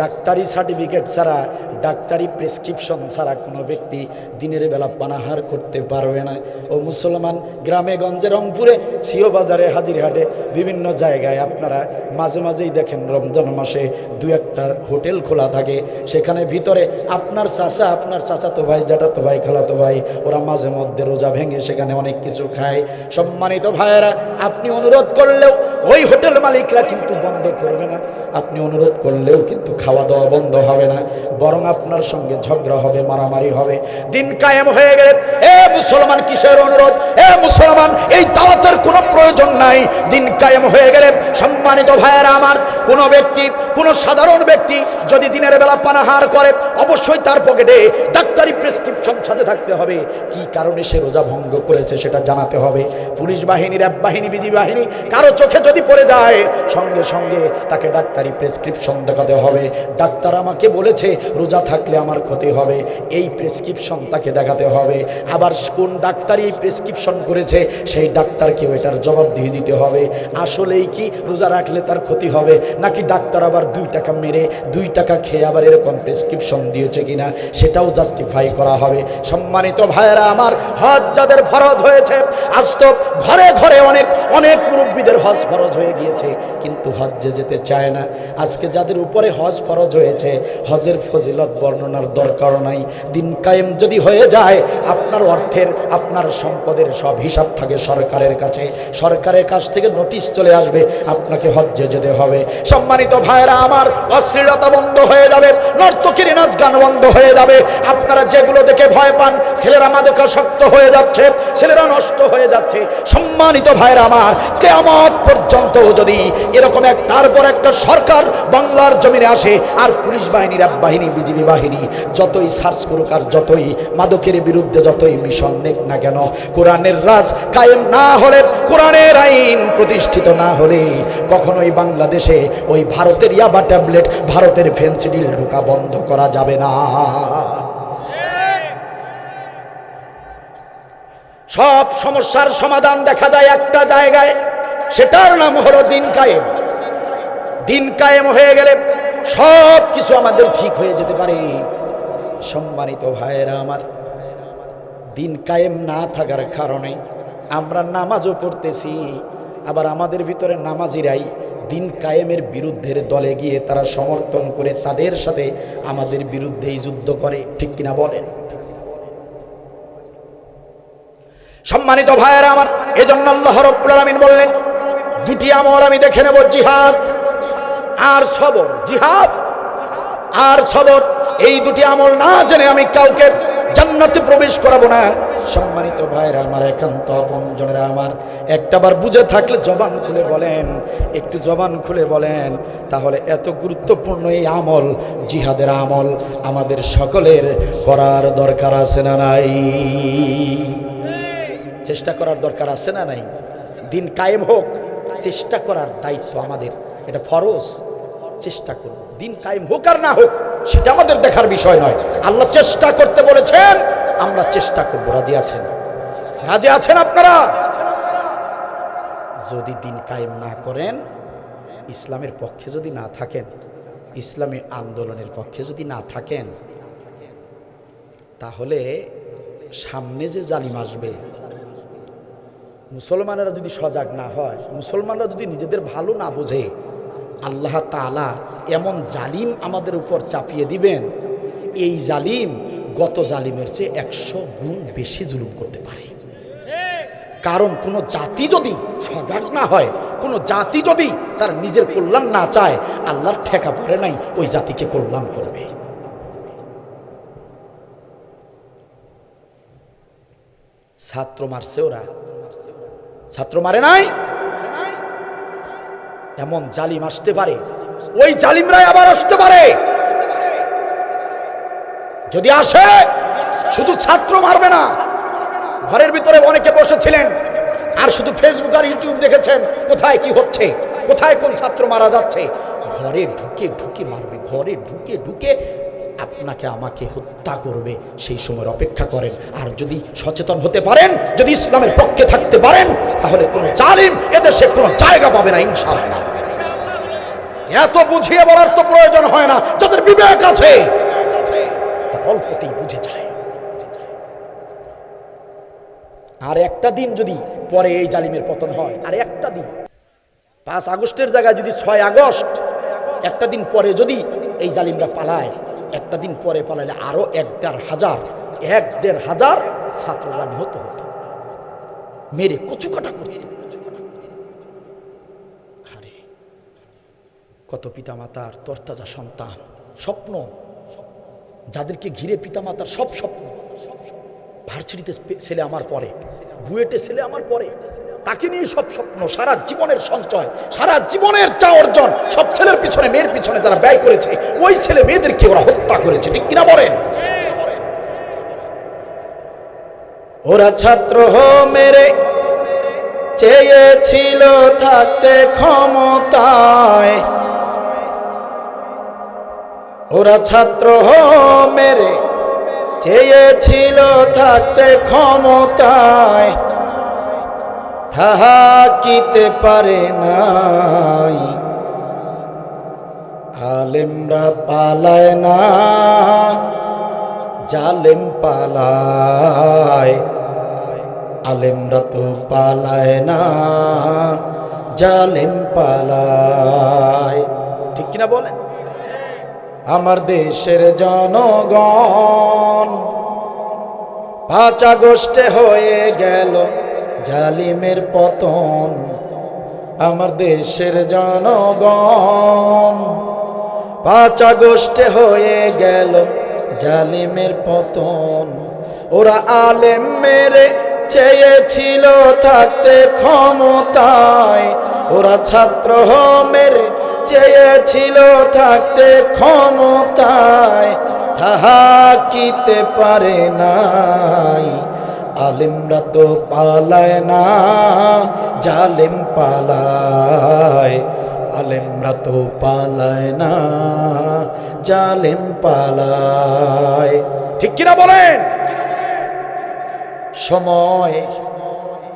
ডাক্তারি সার্টিফিকেট ছাড়া, ডাক্তারি প্রেসক্রিপশন ছাড়া কোনো ব্যক্তি দিনের বেলা পানাহার করতে পারবে না। ও মুসলমান, গ্রামে গঞ্জে, রংপুরে, সিও বাজারে, হাজিরহাটে, বিভিন্ন জায়গায় আপনারা মাঝে মাঝেই দেখেন রমজান মাসে দু একটা হোটেল খোলা থাকে। সেখানে ভিতরে আপনার চাচা, আপনার চাচাতো ভাই, জ্যাঠাতো ভাই, খালাতো ভাই, ওরা মাঝে মধ্যে রোজা ভেঙে সেখানে অনেক কিছু খায়। সম্মানিত ভাইয়েরা, আপনি অনুরোধ করলেও ওই হোটেল মালিকরা কিন্তু বন্ধ করবে না। আপনি অনুরোধ করলেও কিন্তু খাওয়া দাওয়া বন্ধ হবে না, বরং আপনার সঙ্গে ঝগড়া হবে, মারামারি হবে। দিন কায়েম হয়ে গেলে এ মুসলমান, কিসের অনুরোধ? এ মুসলমান, এই দাওয়াতের কোনো প্রয়োজন নাই। দিন কায়েম হয়ে গেলে সম্মানিত ভাইয়েরা আমার, কোনো ব্যক্তি, কোনো সাধারণ ব্যক্তি যদি দিনের বেলা পানাহার করে, অবশ্যই তার পকেটে ডাক্তারি প্রেসক্রিপশন সাথে থাকতে হবে। কি কারণে সে রোজা ভঙ্গ করেছে সেটা জানাতে হবে। পুলিশ বাহিনী, র্যাব বাহিনী, বিজিবি বাহিনী কারো চোখে যদি পড়ে যায়, সঙ্গে সঙ্গে তাকে ডাক্তারি প্রেসক্রিপশন দেখাতে হবে। ডাক্তার আমাকে বলেছে রোজা থাকলে আমার ক্ষতি হবে, এই প্রেসক্রিপশন তাকে দেখাতে হবে। আবার কোন ডাক্তারই এই প্রেসক্রিপশন করেছে, সেই ডাক্তারকেও এটার জবাবদিহি দিতে হবে। আসলেই কি রোজা রাখলে তার ক্ষতি হবে, নাকি ডাক্তার আবার 2 টাকা মেরে 2 টাকা খেয়ে আবার এরকম প্রেসক্রিপশন দিয়েছে কিনা, সেটাও জাস্টিফাই করা হবে। সম্মানিত ভাইয়েরা আমার, হজ যাদের ফরজ হয়েছে, আজ তো ঘরে ঘরে অনেক অনেক মুরব্বীদের হজ ফরজ হয়ে গিয়েছে, কিন্তু হজ্জে যেতে চায় না। আজকে যাদের উপরে হজ ফরজ হয়েছে, হজের ফজিলত বর্ণনার দরকার নাই। দিন কায়েম যদি হয়ে যায়, আপনার অর্থের, আপনার সম্পদের সব হিসাব থাকে সরকারের কাছে, সরকারের কাছ থেকে নোটিশ চলে আসবে আপনাকে হজ্জে যেতে হবে। সম্মানিত ভাইয়েরা আমার, অশ্লীলতা বন্ধ হয়ে যাবে, নর্তকীর নাচ গান বন্ধ হয়ে যাবে। আপনারা যেগুলো দেখে ভয় পান, ছেলেরা মাদকাসক্ত হয়ে যাচ্ছে, ছেলেরা নষ্ট হয়ে যাচ্ছে, সম্মানিত ভাইয়েরা আমার, কিয়ামত পর্যন্ত যদি এরকম একটার পর একটা সরকার বাংলার জমিনে আসে, আর পুলিশ বাহিনী, র্যাব বাহিনী, বিজিবি বাহিনী যতই সার্চ করুক, আর যতই মাদকের বিরুদ্ধে যতই মিশন নেক না কেন, কোরআনের রাজ কায়েম না হলে, কোরআনের আইন প্রতিষ্ঠিত না হলে, কখনোই বাংলাদেশে ওই ভারতের ইয়াবা ট্যাবলেট, ভারতের ফেন্সিডিল ঢোকা বন্ধ করা যাবে না। সব সমস্যার সমাধান দেখা যায় একটা জায়গায়, সেটার নাম হলো দিন কায়েম। দিন কায়েম হয়ে গেলে সব কিছু আমাদের ঠিক হয়ে যেতে পারে। সম্মানিত ভাইয়েরা আমার, দিন কায়েম না থাকার কারণে আমরা নামাজও পড়তেছি, আবার আমাদের ভিতরে নামাজিরাই দিন কায়েমের বিরুদ্ধের দলে গিয়ে তারা সমর্থন করে তাদের সাথে আমাদের বিরুদ্ধেই যুদ্ধ করে। ঠিক কিনা বলেন? সম্মানিত ভাইয়েরা আমার, এজন্য আল্লাহ রাব্বুল আলামিন বললেন, 2টি আমল আমি দেখে নেব, জিহাদ আর সবর। জিহাদ আর সবর, এই 2টি আমল না জেনে আমি কাউকে জান্নাতে প্রবেশ করাবো না। সম্মানিত ভাইরা আমার, একান্ত আপনজনেরা আমার, একটাবার বুঝে থাকলে জবান খুলে বলেন, একটু জবান খুলে বলেন, তাহলে এত গুরুত্বপূর্ণ এই আমল, জিহাদের আমল, আমাদের সকলের করার দরকার আছে না নাই? চেষ্টা করার দরকার আছে না নাই? দিন কায়েম হোক, চেষ্টা করার দায়িত্ব আমাদের, এটা ফরজ। চেষ্টা করব, দিন কায়েম হোক আর না হোক সেটা আমাদের দেখার বিষয় নয়। আল্লাহ চেষ্টা করতে বলেছেন, আমরা চেষ্টা করব। রাজি আছেন? রাজি আছেন আপনারা? যদি দিন কায়েম না করেন, ইসলামের পক্ষে যদি না থাকেন, ইসলামী আন্দোলনের পক্ষে যদি না থাকেন, তাহলে সামনে যে জালিম আসবে, মুসলমানেরা যদি সজাগ না হয়, মুসলমানরা যদি নিজেদের ভালো না বোঝে, আল্লাহ তাআলা এমন জালিম আমাদের উপর চাপিয়ে দিবেন, এই জালিম গত জালিমের চেয়ে 100 গুণ বেশি জুলুম করতে পারে। কারণ কোন জাতি যদি সজাগ না হয়, কোন জাতি যদি তার নিজের কল্যাণ না চায়, আল্লাহর ঠেকা পড়ে নাই ওই জাতিকে কল্যাণ করবে। ছাত্র মারছে ওরা, ছাত্র মারে নাই। এমন জালিম আসতে পারে, ওই জালিমরাই আবার আসতে পারে। যদি আসে, শুধু ছাত্র মারবে না, ঘরের ভিতরে অনেকে বসেছিলেন আর শুধু ফেসবুক আর ইউটিউব দেখেছেন কোথায় কি হচ্ছে, কোথায় কোন ছাত্র মারা যাচ্ছে। ঘরে ঢুকে ঢুকে মারবে, ঘরে ঢুকে ঢুকে আপনাকে আমাকে হত্যা করবে। সেই সময় অপেক্ষা করেন। আর যদি সচেতন হতে পারেন, যদি ইসলামের পক্ষে থাকতে পারেন, তাহলে কোন জালিম এদেশে কোনো জায়গা পাবে না ইনশাআল্লাহ। এত বুঝিয়ে বলার তো প্রয়োজন হয় না, যাদের বিবেক আছে তারা অল্পতেই বুঝে যায়। আর একটা দিন যদি পরে এই জালিমের পতন হয়, আর একটা দিন, 5 আগস্টের জায়গায় যদি 6 আগস্ট, একটা দিন পরে যদি এই জালিমরা পালায়, একটা দিন পরে পালালে আরো 1-1.5 হাজার ছাত্ররা নিহত হতো, মেরে কচুকাটা করত। আরে কত পিতামাতার তরতাজা সন্তান, স্বপ্ন, যাদেরকে ঘিরে পিতামাতার সব স্বপ্ন, ভার্সিটিতে ছেলে আমার পরে, বুয়েটে ছেলে আমার পরে, তাকে নিয়ে সব স্বপ্ন, সারা জীবনের সঞ্চয়, সারা জীবনের চা অর্জন, সব ছেলের পিছনে মেয়ের পিছনে যারা ব্যয় করেছে, ওই ছেলে মেয়েদেরকে ওরা হত্যা করেছে, ঠিক কিনা বলেন? ওরা ছাত্র মেরে চেয়েছিল থাকতে ক্ষমতায়, ওরা ছাত্র মেরে চেয়েছিল থাকতে ক্ষমতায়, থাকিতে পারে নাই। আলেমরা পালায় না, জালেম পালায়। আলেমরা তো পালায় না, জালেম পালায়, ঠিক কিনা বলেন? আমার দেশের জনগণ 5 আগস্টে হয়ে গেল জালিমের পতন। আমার দেশের জনগণ 5 আগস্টে হয়ে গেল জালিমের পতন। ওরা আলেম মেরে চেয়েছিল থাকতে ক্ষমতায়, ওরা ছাত্র মেরে চেয়েছিল থাকতে ক্ষমতায়, থাকিতে পারে নাই। আলেমরা তো পালায় না, জালেম পালায়। আলেমরা তো পালায় না, জালেম পালায়, ঠিক কিনা বলেন? সময়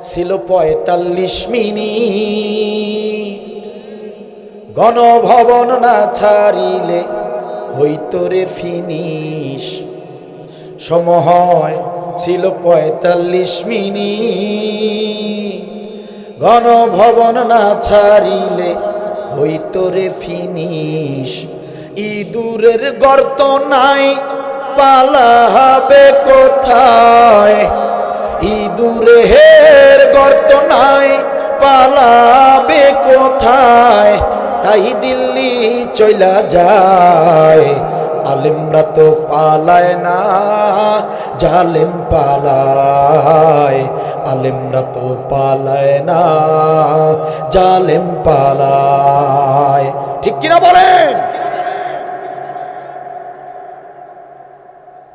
ছিল 45 মিনিট, গণভবন না ছাড়িলে হইতো রে ফিনিশ। সময় ছিল 45 মিনিট, গণভবন না ছাড়িলে হইতো রে ফিনিশ। ইঁদুরের গর্ত নাই, পালাবে কোথায়? ইঁদুরের গর্ত নাই, পালাবে কোথায়? তাই দিল্লি চইলা যায়। আলেমরা তো পালায় না, জালেম পালায়। আলেমরা তো পালায় না, জালেম পালায়, ঠিক কিনা বলেন?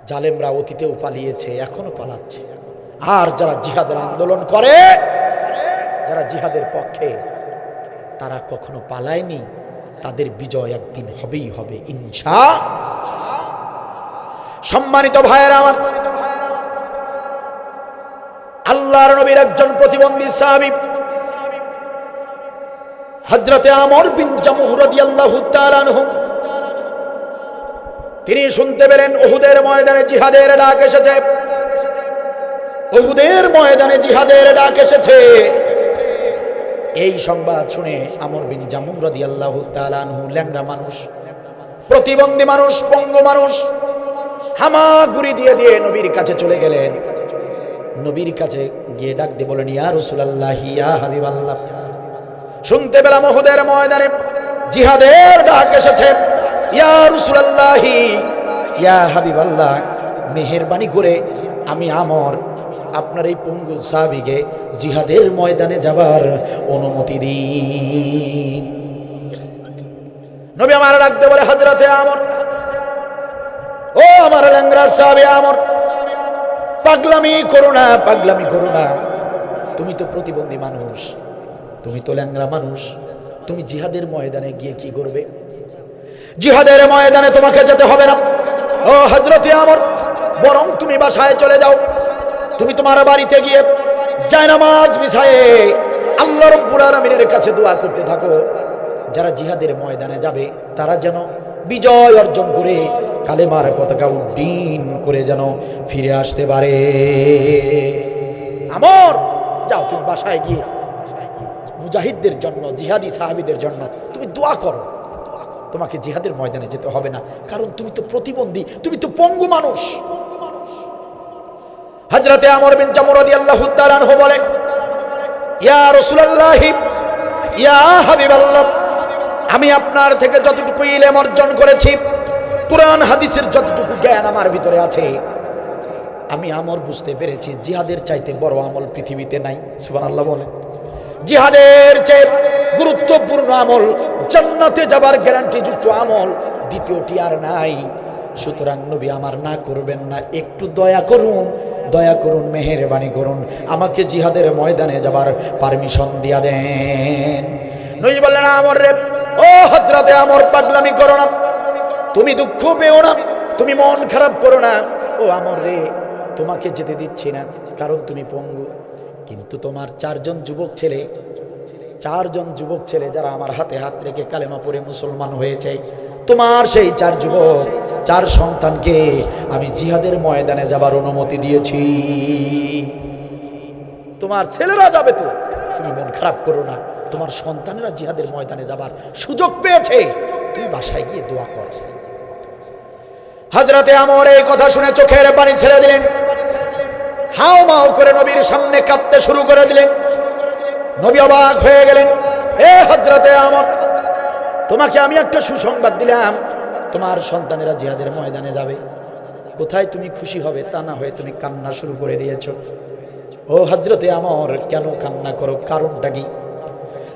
জালেমরা অতীতেও পালিয়েছে, এখনো পালাচ্ছে। আর যারা জিহাদের আন্দোলন করে, যারা জিহাদের পক্ষে, তারা কখনো পালায়নি। তাদের বিজয় একদিন হবেই হবে ইনশাআল্লাহ। সম্মানিত ভাইয়েরা আমার, আল্লাহর নবীর একজন প্রতিবন্ধী সাহাবী হযরতে আমর বিন জামুহ রাদিয়াল্লাহু তাআলা আনহু তিনি শুনতে পেলেন উহুদের ময়দানে জিহাদের ডাক এসেছে। উহুদের ময়দানে জিহাদের ডাক এসেছে। এই সংবাদ শুনে আমর বিন জামুহ রাদিয়াল্লাহু তাআলা আনহু, ল্যাংড়া মানুষ, প্রতিবন্ধী মানুষ, পঙ্গু মানুষ, হামাগুড়ি দিয়ে দিয়ে নবীর কাছে চলে গেলেন। নবীর কাছে গিয়ে ডাক দিয়ে বলেন, ইয়া রাসূলুল্লাহ, ইয়া হাবিবাল্লাহ, শুনতে পেলাম উহুদের ময়দানে জিহাদের ডাক এসেছে। ইয়া রাসূলুল্লাহ, ইয়া হাবিবাল্লাহ, মেহেরবানি করে আমি আমর আপনার এই পঙ্গু সাহাবীকে জিহাদের ময়দানে যাবার অনুমতি দিন। নবী আমার ডাকতে বলে, হযরতে আমর, ও আমার ল্যাংড়া সাহাবী আমর, পাগলামি করো না, পাগলামি করো না। তুমি তো প্রতিবন্ধী মানুষ, তুমি তো ল্যাংড়া মানুষ, তুমি জিহাদের ময়দানে গিয়ে কি করবে? জিহাদের ময়দানে তোমাকে যেতে হবে না। ও হযরতে আমর, বরং তুমি বাসায় চলে যাও। তুমি তোমার বাড়িতে গিয়ে জায়নামাজ বিছায়ে আল্লাহ রাব্বুল আলামিনের কাছে দোয়া করতে থাকো, যারা জিহাদের ময়দানে যাবে তারা যেন বিজয় অর্জন করে কালেমার পতাকা উড্ডীন করে যেন ফিরে আসতে পারে। আমর, যাও তুমি বাসায় গিয়ে মুজাহিদদের জন্য, জিহাদি সাহাবীদের জন্য তুমি দোয়া করো। তোমাকে জিহাদের ময়দানে যেতে হবে না, কারণ তুমি তো প্রতিবন্ধী, তুমি তো পঙ্গু মানুষ। হযরতে আমর বিন জামুহ রাদিয়াল্লাহু তাআলা আনহু বলেন, ইয়া রাসূলুল্লাহ, ইয়া হাবিবাল্লাহ, আমি আপনার থেকে যতটুকু ইলম অর্জন করেছি, কুরআন হাদিসের যতটুকু জ্ঞান আমার ভিতরে আছে, আমি আমর বুঝতে পেরেছি জিহাদের চাইতে বড় আমল পৃথিবীতে নাই। সুবহানাল্লাহ বলেন। জিহাদের চেয়ে গুরুত্বপূর্ণ আমল, জান্নাতে যাবার গ্যারান্টি যুক্ত আমল দ্বিতীয়টি আর নাই। সুতরাং নবী আমার না করবেন না, একটু দয়া করুন, দয়া করুন, মেহেরবানি করুন, আমাকে জিহাদের ময়দানে যাবার পারমিশন দিয়া দেন। নবী বললেন, আমর রে, ও হযরতে আমর, পাগলামি করো না, তুমি দুঃখ পেও না, তুমি মন খারাপ করো না। ও আমর রে, তোমাকে যেতে দিচ্ছি না, কারণ তুমি পঙ্গু, কিন্তু তোমার চারজন যুবক ছেলে যারা আমার হাতে হাত রেখে কালেমা পড়ে মুসলমান হয়েছে, তোমার সেই চার সন্তানকে আমি জিহাদের ময়দানে যাবার অনুমতি দিয়েছি। তোমার ছেলেরা যাবে, তো তুমি মন খারাপ করো না, তোমার সন্তানেরা জিহাদের ময়দানে যাবার সুযোগ পেয়েছে, তুমি বাসায় গিয়ে দোয়া কর। হযরতে আমর এই কথা শুনে চোখের পানি ছেড়ে দিলেন, হাও মাও করে নবীর সামনে কাঁদতে শুরু করে দিলেন। নবী অবাক হয়ে গেলেন, এ হযরতে আমর, তোমাকে আমি একটা সুসংবাদ দিলাম, তোমার সন্তানেরা জিহাদের ময়দানে যাবে। কোথায় তুমি খুশি হবে তা না হয়ে তুমি কান্না শুরু করে দিয়েছো। ও হযরতে আমর, কেন কান্না করো, কারণটা কি?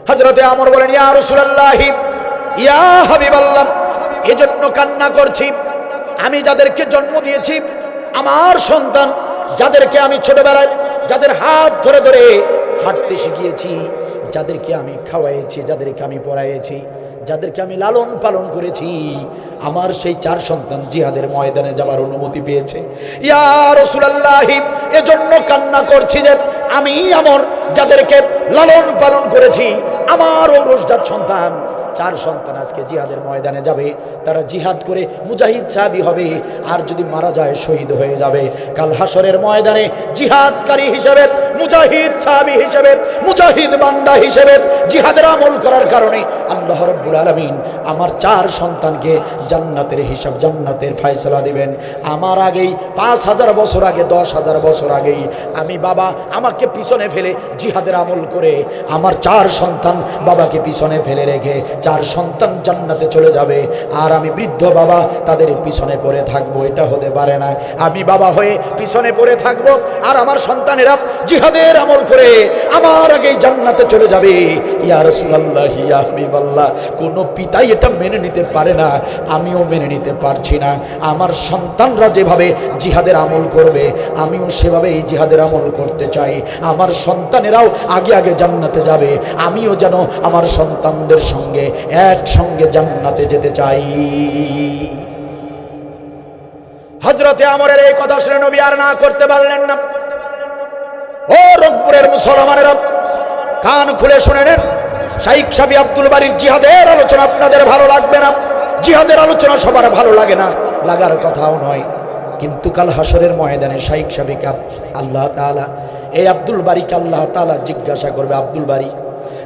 হযরতে আমর বলেন, ইয়া রাসূলুল্লাহ, ইয়া হাবিবাল্লাহ, এজন্য কান্না করছি, আমি যাদেরকে জন্ম দিয়েছি, আমার সন্তান, যাদেরকে আমি ছোটবেলায় যাদের হাত ধরে ধরে হাঁটতে শিখিয়েছি, যাদেরকে আমি খাওয়াইছি, যাদেরকে আমি পড়াইছি, যাদেরকে আমি লালন পালন করেছি, আমার সেই চার সন্তান জিহাদের ময়দানে যাবার অনুমতি পেয়েছে। ইয়া রাসূলুল্লাহ, এজন্য কান্না করছি যে আমি আমর যাদেরকে লালন পালন করেছি, আমার ঔরসজাত সন্তান, চার সন্তান আজকে জিহাদের ময়দানে যাবে, তারা জিহাদ করে মুজাহিদ সাহাবী হবে, আর যদি মারা যায় শহীদ হয়ে যাবে। কাল হাসরের ময়দানে জিহাদকারী হিসেবে, মুজাহিদ সাহাবী হিসেবে, মুজাহিদ বান্দা হিসেবে জিহাদের আমল করার কারণে আল্লাহ রাব্বুল আলামিন আমার চার সন্তানকে জান্নাতের হিসাব, জান্নাতের ফয়সালা দিবেন। আমার আগেই 5000 বছর আগে, 10,000 বছর আগেই আমি বাবা আমাকে পিছনে ফেলে জিহাদের আমল করে আমার চার সন্তান বাবাকে পিছনে ফেলে রেখে চার সন্তান জান্নাতে চলে যাবে, আর আমি বৃদ্ধ বাবা তাদের পিছনে পড়ে থাকবো। এটা হতে পারে না। আমি বাবা হয়ে পিছনে পড়ে থাকবো, আর আমার সন্তানেরা জিহাদের আমল করে আমার আগেই জান্নাতে চলে যাবে। ইয়া রাসূলুল্লাহ, ইয়া হাবিবাল্লাহ, কোন পিতাই এটা মেনে নিতে পারে না, আমিও মেনে নিতে পারছি না। আমার সন্তানরা যেভাবে জিহাদের আমল করবে, আমিও সেভাবেই জিহাদের আমল করতে চাই। আমার সন্তানেরাও আগে আগে জান্নাতে যাবে, আমিও যেন আমার সন্তানদের সঙ্গে একসঙ্গে জান্নাতে যেতে চাই। হযরতে আমরের এই কথা শুনে নবী আর না করতে পারলেন না। ও রংপুরের মুসলমানেরা, কান খুলে শুনে নেন, শাইখ সাবি আব্দুল বারীর জিহাদের আলোচনা আপনাদের ভালো লাগবে না, জিহাদের আলোচনা সবার ভালো লাগে না, লাগার কথাও নয়। কিন্তু কাল হাসরের ময়দানে শাইখ সাবিকে আল্লাহ তাআলা, এই আব্দুল বারীকে আল্লাহ তাআলা জিজ্ঞাসা করবে, আব্দুল বারী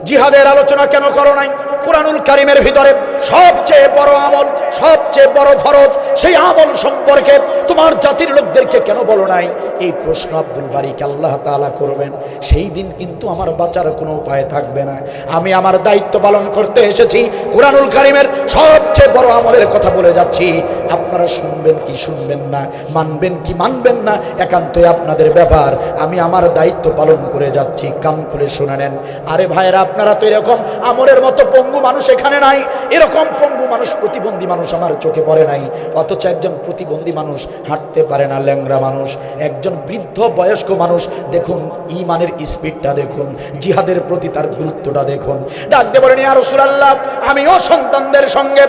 জিহাদের আলোচনা কেন করো নাই? কুরআনুল কারীমের ভিতরে সবচেয়ে বড় আমল, সবচেয়ে বড় ফরজ, সেই আমল সম্পর্কে তোমার জাতির লোকদেরকে কেন বলো নাই? এই প্রশ্ন আব্দুল বারীকে আল্লাহ তাআলা করবেন। সেই দিন কিন্তু আমার বাঁচার কোনো উপায় থাকবে না। আমি আমার দায়িত্ব পালন করতে এসেছি, কুরআনুল কারীমের সবচেয়ে বড় আমলের কথা বলে যাচ্ছি। আপনারা শুনবেন কি শুনবেন না, মানবেন কি মানবেন না, একান্তই আপনাদের ব্যাপার। আমি আমার দায়িত্ব পালন করে যাচ্ছি, কান খুলে শুনে নেন। আরে ভাইয়েরা, আপনারা তো এরকম আমরের মতো পঙ্গু মানুষ এখানে নাই, এরকম পঙ্গু মানুষ, প্রতিবন্ধী মানুষ আমার চোখে পড়ে নাই। অথচ একজন প্রতিবন্ধী মানুষ হাঁটতে পারে না, ল্যাংড়া মানুষ, একজন বৃদ্ধ বয়স্ক মানুষ, দেখুন ঈমানের স্পিডটা দেখুন, জিহাদের প্রতি তার গুরুত্বটা দেখুন। ডাক দিয়ে বলেন, ইয়া রাসূলুল্লাহ, আমিও সন্তানদের সঙ্গে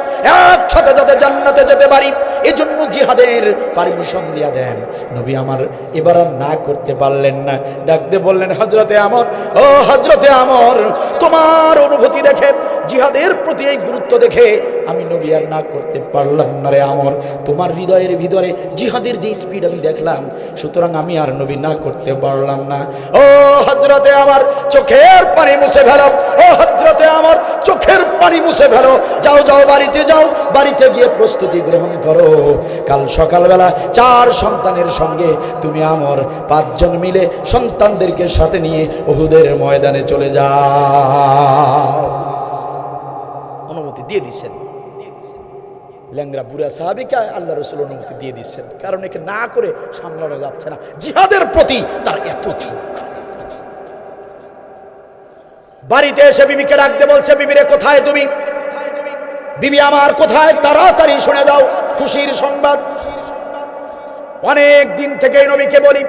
একসাথে যাতে জান্নাতে যেতে পারি, এজন্য জিহাদের পারমিশন দিয়া দেন। নবী আমার এবার আর না করতে পারলেন না, ডাক দিয়ে বললেন, হযরতে আমর, ও হযরতে আমর, তোমার অনুভূতি দেখে, জিহাদের প্রতি এই গুরুত্ব দেখে আমি নবী আর না করতে পারলাম না রে আমর। তোমার হৃদয়ের ভিতরে জিহাদের যে স্পিড আমি দেখলাম, সুতরাং আমি আর নবী না করতে পারলাম না। ও হযরতে আমার, চোখের পানি মুছে ফেলো, ও হযরতে আমার, চোখের পানি মুছে ফেলো, যাও যাও বাড়িতে যাও, বাড়িতে গিয়ে প্রস্তুতি গ্রহণ করো। কাল সকালবেলা 4 সন্তানের সঙ্গে তুমি আমর 5 জন মিলে সন্তানদেরকে সাথে নিয়ে উহুদের ময়দানে চলে যাও। অনুমতি দিয়ে দিচ্ছেন, ল্যাংরা বুড়া সাহাবীকে আল্লাহ রাসূল অনুমতি দিয়ে দিচ্ছেন, কারণ একে না করে সামলানো যাচ্ছে না। জিহাদের প্রতি তার এত ঝোঁক। বাড়িতে এসে বিবিকে ডাকতে বলছে, বিবিরে কোথায় তুমি? বিবি আমার কোথায়? তাড়াতাড়ি শুনে দাও খুশির সংবাদ। অনেক দিন থেকে নবীকে বলি,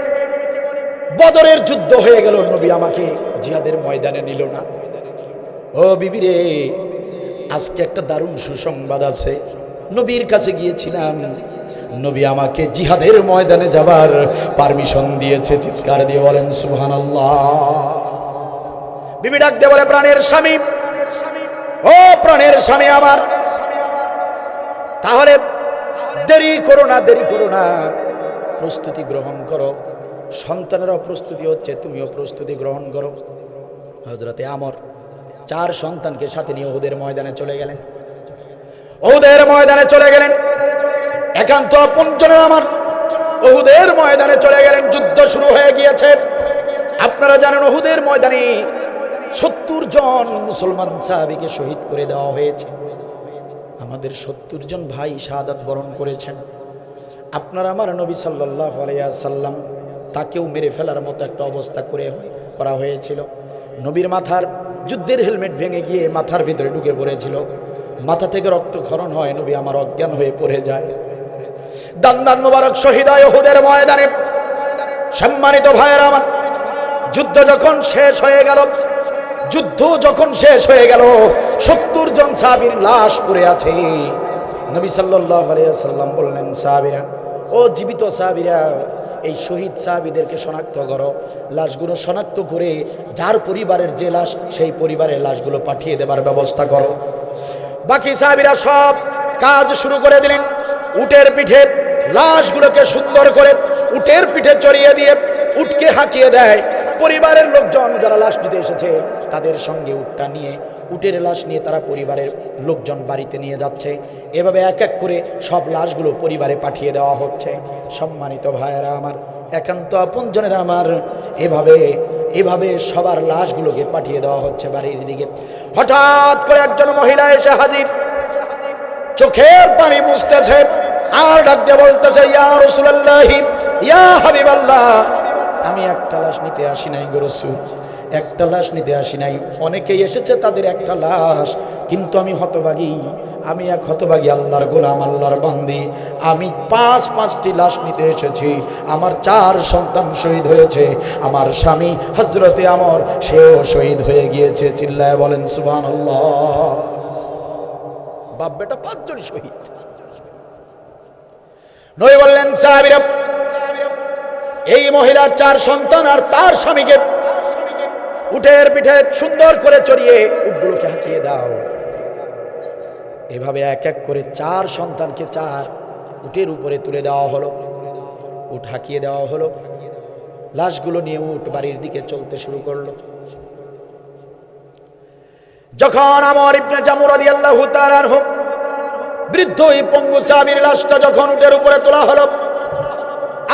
বদরের যুদ্ধ হয়ে গেল, নবী আমাকে জিহাদের ময়দানে নিল না। ও বিবিরে, আজকে একটা দারুণ সুসংবাদ আছে। নবীর কাছে গিয়েছিলাম, নবী আমাকে জিহাদের ময়দানে যাবার পারমিশন দিয়েছে। চিৎকার দিয়ে বলেন সুবহানাল্লাহ। বিবি ডাক দিয়ে বলে, প্রাণের স্বামী, ও প্রাণের স্বামী আমার, তাহলে দেরি করো না, দেরি করো না, প্রস্তুতি গ্রহণ করো। সন্তানেরও প্রস্তুতি হচ্ছে, তুমিও প্রস্তুতি গ্রহণ করো। হযরতে আমর 4 সন্তানকে সাথে নিয়ে উহুদের ময়দানে চলে গেলেন। উহুদের ময়দানে চলে গেলেন, একান্ত আপনজনের আমার উহুদের ময়দানে চলে গেলেন। যুদ্ধ শুরু হয়ে গিয়েছে। আপনারা জানেন, উহুদের ময়দানে 70 জন মুসলমান সাহাবীকে শহীদ করে দেওয়া হয়েছে। আমাদের 70 জন ভাই শাহাদাত বরণ করেছেন। আপনারা আমার নবী সাল্লাল্লাহু আলাইহি ওয়াসাল্লাম, তাকেও মেরে ফেলার মতো একটা অবস্থা করা হয়েছিল। নবীর মাথার যুদ্ধের হেলমেট ভেঙে গিয়ে মাথার ভিতরে ঢুকে পড়েছিল, মাথা থেকে রক্তক্ষরণ হয়, নবী আমার অজ্ঞান হয়ে পড়ে যায়। দান্দান মোবারক শহীদ হয় উহুদের ময়দানে। সম্মানিত ভাইয়েরা আমার, যুদ্ধ যখন শেষ হয়ে গেল, 70 জন সাহাবীর লাশ পড়ে আছে। নবী সাল্লাল্লাহু আলাইহি ওয়াসাল্লাম বললেন, সাহাবীরা, ও জীবিত সাহাবীরা, এই শহীদ সাহাবীদেরকে শনাক্ত করো, লাশগুলো শনাক্ত করে যার পরিবারের যে লাশ, সেই পরিবারের লাশগুলো পাঠিয়ে দেবার ব্যবস্থা করো। বাকি সাহাবীরা সব কাজ শুরু করে দিলেন। উটের পিঠে লাশগুলোকে সুন্দর করে উটের পিঠে চড়িয়ে দিয়ে উটকে হাঁকিয়ে দেয়। পরিবারের লোকজন যারা লাশ নিতে এসেছে, তাদের সঙ্গে উটটা নিয়ে, উটের লাশ নিয়ে তারা পরিবারের লোকজন বাড়িতে নিয়ে যাচ্ছে। এভাবে এক এক করে সব লাশগুলো পরিবারে পাঠিয়ে দেওয়া হচ্ছে। সম্মানিত ভাইয়েরা আমার, একান্ত আপনজনের আমার, এভাবে সবার লাশগুলোকে পাঠিয়ে দেওয়া হচ্ছে বাড়ির দিকে। হঠাৎ করে একজন মহিলা এসে হাজির, চোখের পানি মুছতেছে আর ডাক দিয়ে বলতেছে, ইয়া রাসূলুল্লাহ, ইয়া হাবিবাল্লাহ, আমি একটা লাশ নিতে আসি নাই গো রাসূল, একটা লাশ নিতে আসি নাই। অনেকেই এসেছে, তাদের একটা লাশ, কিন্তু আমি হতভাগী, আমি এক হতভাগী আল্লাহর গোলাম, আল্লাহর বান্দি। আমি 5টি লাশ নিতে এসেছি। আমার 4 সন্তান শহীদ হয়েছে, আমার স্বামী হযরতে আমর, সেও শহীদ হয়ে গিয়েছে। চিল্লায় বলেন সুবহানাল্লাহ। বাপ বেটা 5 জনই শহীদ। নবী বললেন, সাহাবীরা, এই মহিলার 4 সন্তান আর তার স্বামীকে উটের পিঠে সুন্দর করে চড়িয়ে উটগুলোকে হাঁকিয়ে দাও। এভাবে এক এক করে 4 সন্তানকে 4 উটের উপরে তুলে দেওয়া হলো, উট হাঁকিয়ে দেওয়া হলো। লাশগুলো নিয়ে উট বাড়ির দিকে চলতে শুরু করলো। যখন আমর ইবনে জামুহ রাদিয়াল্লাহু তাআলা আনহু বৃদ্ধ এই পঙ্গু সাহাবীর লাশটা যখন উটের উপরে তোলা হলো,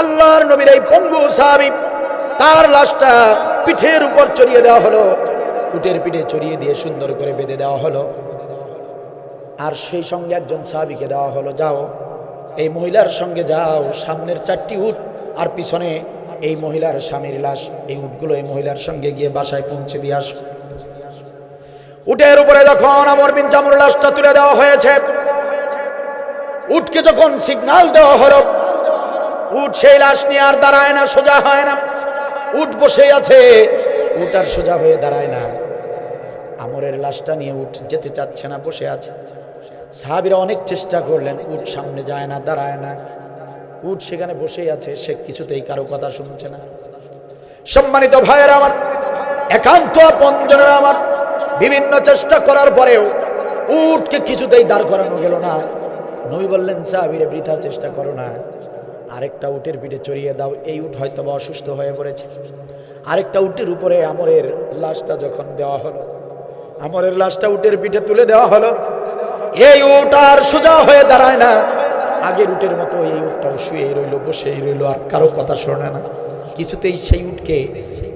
আল্লাহর নবীর এই পঙ্গু সাহাবী তার লাশটা পিঠের উপর চড়িয়ে দেওয়া হলো, উটের পিঠে চড়িয়ে দিয়ে সুন্দর করে বেঁধে দেওয়া হলো। আর সেই সঙ্গে একজন সাহাবীকে দেওয়া হলো, যাও এই মহিলার সঙ্গে যাও, সামনের 4টি উট আর পিছনে এই মহিলার স্বামীর লাশ, এই উটগুলো এই মহিলার সঙ্গে গিয়ে বাসায় পৌঁছে দিয়ে আস। উটের উপরে যখন আমর বিন জামুর লাশটা তুলে দেওয়া হয়েছে, উটকে যখন সিগন্যাল দেওয়া হলো, উট সেই লাশ নিয়ে আর দাঁড়ায় না, সোজা হয় না। উট বসে আছে, উট আর সোজা হয়ে দাঁড়ায় না। আমরের লাশটা নিয়ে উট যেতে চাচ্ছে না, বসে আছে। সাহাবীরা অনেক চেষ্টা করলেন, উট সামনে যায় না, দাঁড়ায় না। উট সেখানে বসেই আছে, সে কিছুতেই কারো কথা শুনছে না। সম্মানিত ভাইয়েরা আমার, একান্ত আপনজনেরা আমার, বিভিন্ন চেষ্টা করার পরেও উটকে কিছুতেই দাঁড় করানো গেল না। নবী বললেন, সাহাবীরা বৃথা চেষ্টা করো না, আরেকটা উটের পিঠে চড়িয়ে দাও, এই উট হয়তো বা অসুস্থ হয়ে পড়েছে। আরেকটা উটের উপরে আমরের লাশটা যখন দেওয়া হলো, আমরের লাশটা উটের পিঠে তুলে দেওয়া হলো। এই উট আর সোজা হয়ে দাঁড়ায় না, আগের উটের মতো এই উটটাও শুয়ে রইল, বসেই রইল, আর কারো কথা শোনে না। কিছুতেই সেই উটকে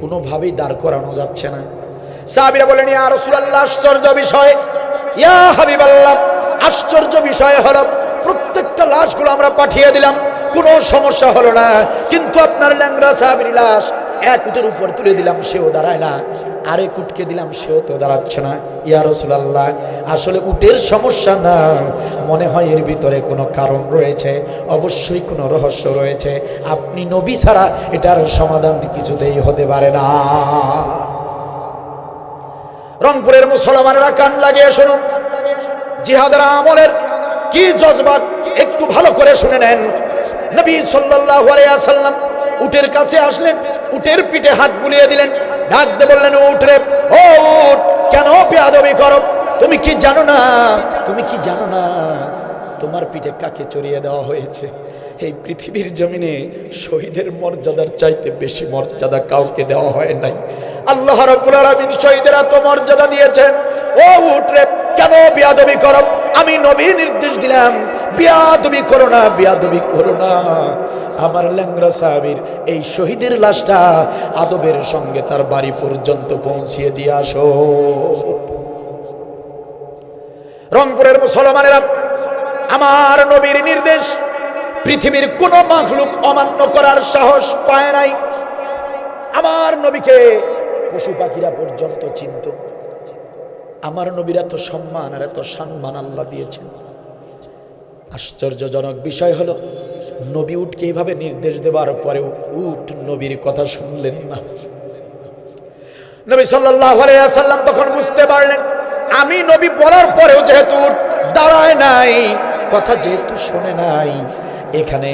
কোনোভাবেই দাঁড় করানো যাচ্ছে না। সাহাবীরা বলেন, ইয়া রাসূলুল্লাহ, আশ্চর্য বিষয়, ইয়া হাবিবাল্লাহ, আশ্চর্য বিষয় হলো প্রত্যেকটা লাশগুলো আমরা পাঠিয়ে দিলাম, কোনো সমস্যা হলো না, কিন্তু আপনার ল্যাংড়া সাহাবীর লাশ এক উটের উপর তুলে দিলাম, সেও দাঁড়ায় না, আরেক উটকে দিলাম, সেও তো দাঁড়াচ্ছে না। ইয়া রাসূলুল্লাহ, আসলে উটের সমস্যা না, মনে হয় এর ভিতরে কোনো কারণ রয়েছে, অবশ্যই কোনো রহস্য রয়েছে। আপনি নবী ছাড়া এটার সমাধান কিছুতেই হতে পারে না। রংপুরের মুসলমানেরা কান লাগিয়ে শুনুন, জিহাদের আমলের কি জজবা একটু ভালো করে শুনে নেন। নবী সাল্লাল্লাহু আলাইহি ওয়াসাল্লাম উটের কাছে আসলেন, উটের পিঠে হাত বুলিয়ে দিলেন, ডাক দিয়ে বললেন, উট রে, ও উট, কেন বেয়াদবি করো? তুমি কি জানো না, তুমি কি জানো না তোমার পিঠে কাকে চড়িয়ে দেওয়া হয়েছে? এই পৃথিবীর জমিনে শহীদের মর্যাদার চাইতে বেশি মর্যাদা কাউকে দেওয়া হয় নাই। আল্লাহ রাব্বুল আলামিন শহীদের এত মর্যাদা দিয়েছেন। ও উট রে, কেন বেয়াদবি করো? আমি নবী নির্দেশ দিলাম, বেয়াদবি করো না, বেয়াদবি করো না। আমার ল্যাংড়া সাহাবীর এই শহীদের লাশটা আদবের সঙ্গে তার বাড়ি পর্যন্ত পৌঁছিয়ে দিয়ে আসো। রংপুরের মুসলমানেরা, আমার নবীর নির্দেশ পৃথিবীর কোন মাখলুক অমান্য করার সাহস পায় নাই। আমার নবীকে পশু পাখিরা পর্যন্ত চিনত। আমার নবীর এত সম্মান আর এত সম্মান আল্লাহ দিয়েছেন। আশ্চর্যজনক বিষয় হলো, নবী উটকে এইভাবে নির্দেশ দেওয়ার পরেও উট নবীর কথা শুনলেন না। নবী সাল্লাল্লাহু আলাইহি ওয়াসাল্লাম তখন বুঝতে পারলেন, আমি নবী বলার পরেও যেহেতু উট দাঁড়ায় নাই, কথা যেহেতু শোনে নাই, এখানে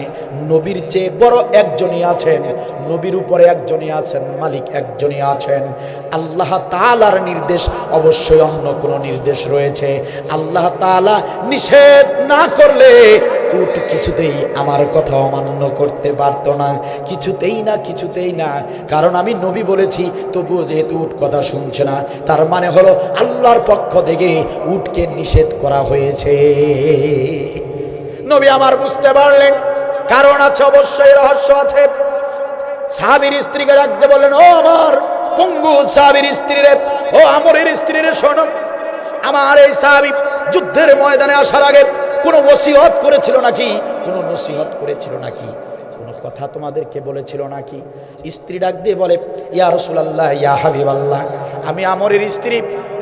নবীর চেয়ে বড় একজনই আছেন, নবীর উপরে একজনই আছেন, মালিক একজনই আছেন। আল্লাহ তাআলার নির্দেশ অবশ্যই অন্য কোনো নির্দেশ রয়েছে। আল্লাহ তাআলা নিষেধ না করলে উট কিছুতেই আমার কথা অমান্য করতে পারতো না, কিছুতেই না, কিছুতেই না। কারণ আমি নবী বলেছি, তবুও যেহেতু উট কথা শুনছে না, তার মানে হলো আল্লাহর পক্ষ থেকে উটকে নিষেধ করা হয়েছে। নবী আমার বুঝতে পারলেন, কারণ আছে, অবশ্যই রহস্য আছে। সাহাবীর স্ত্রীকে ডাকতে বললেন, ও আমার পঙ্গু সাহাবীর স্ত্রী রে, ও আমরের স্ত্রী রে, শোনো, আমার এই সাহাবী যুদ্ধের ময়দানে আসার আগে কোনো ওসিয়ত করেছিল নাকি? কোনো নসিহত করেছিল নাকি? কোনো কথা তোমাদেরকে বলেছিল নাকি? স্ত্রী ডাক দিয়ে বলে, ইয়া রাসূলুল্লাহ, ইয়া হাবিবাল্লাহ, আমি আমরের স্ত্রী,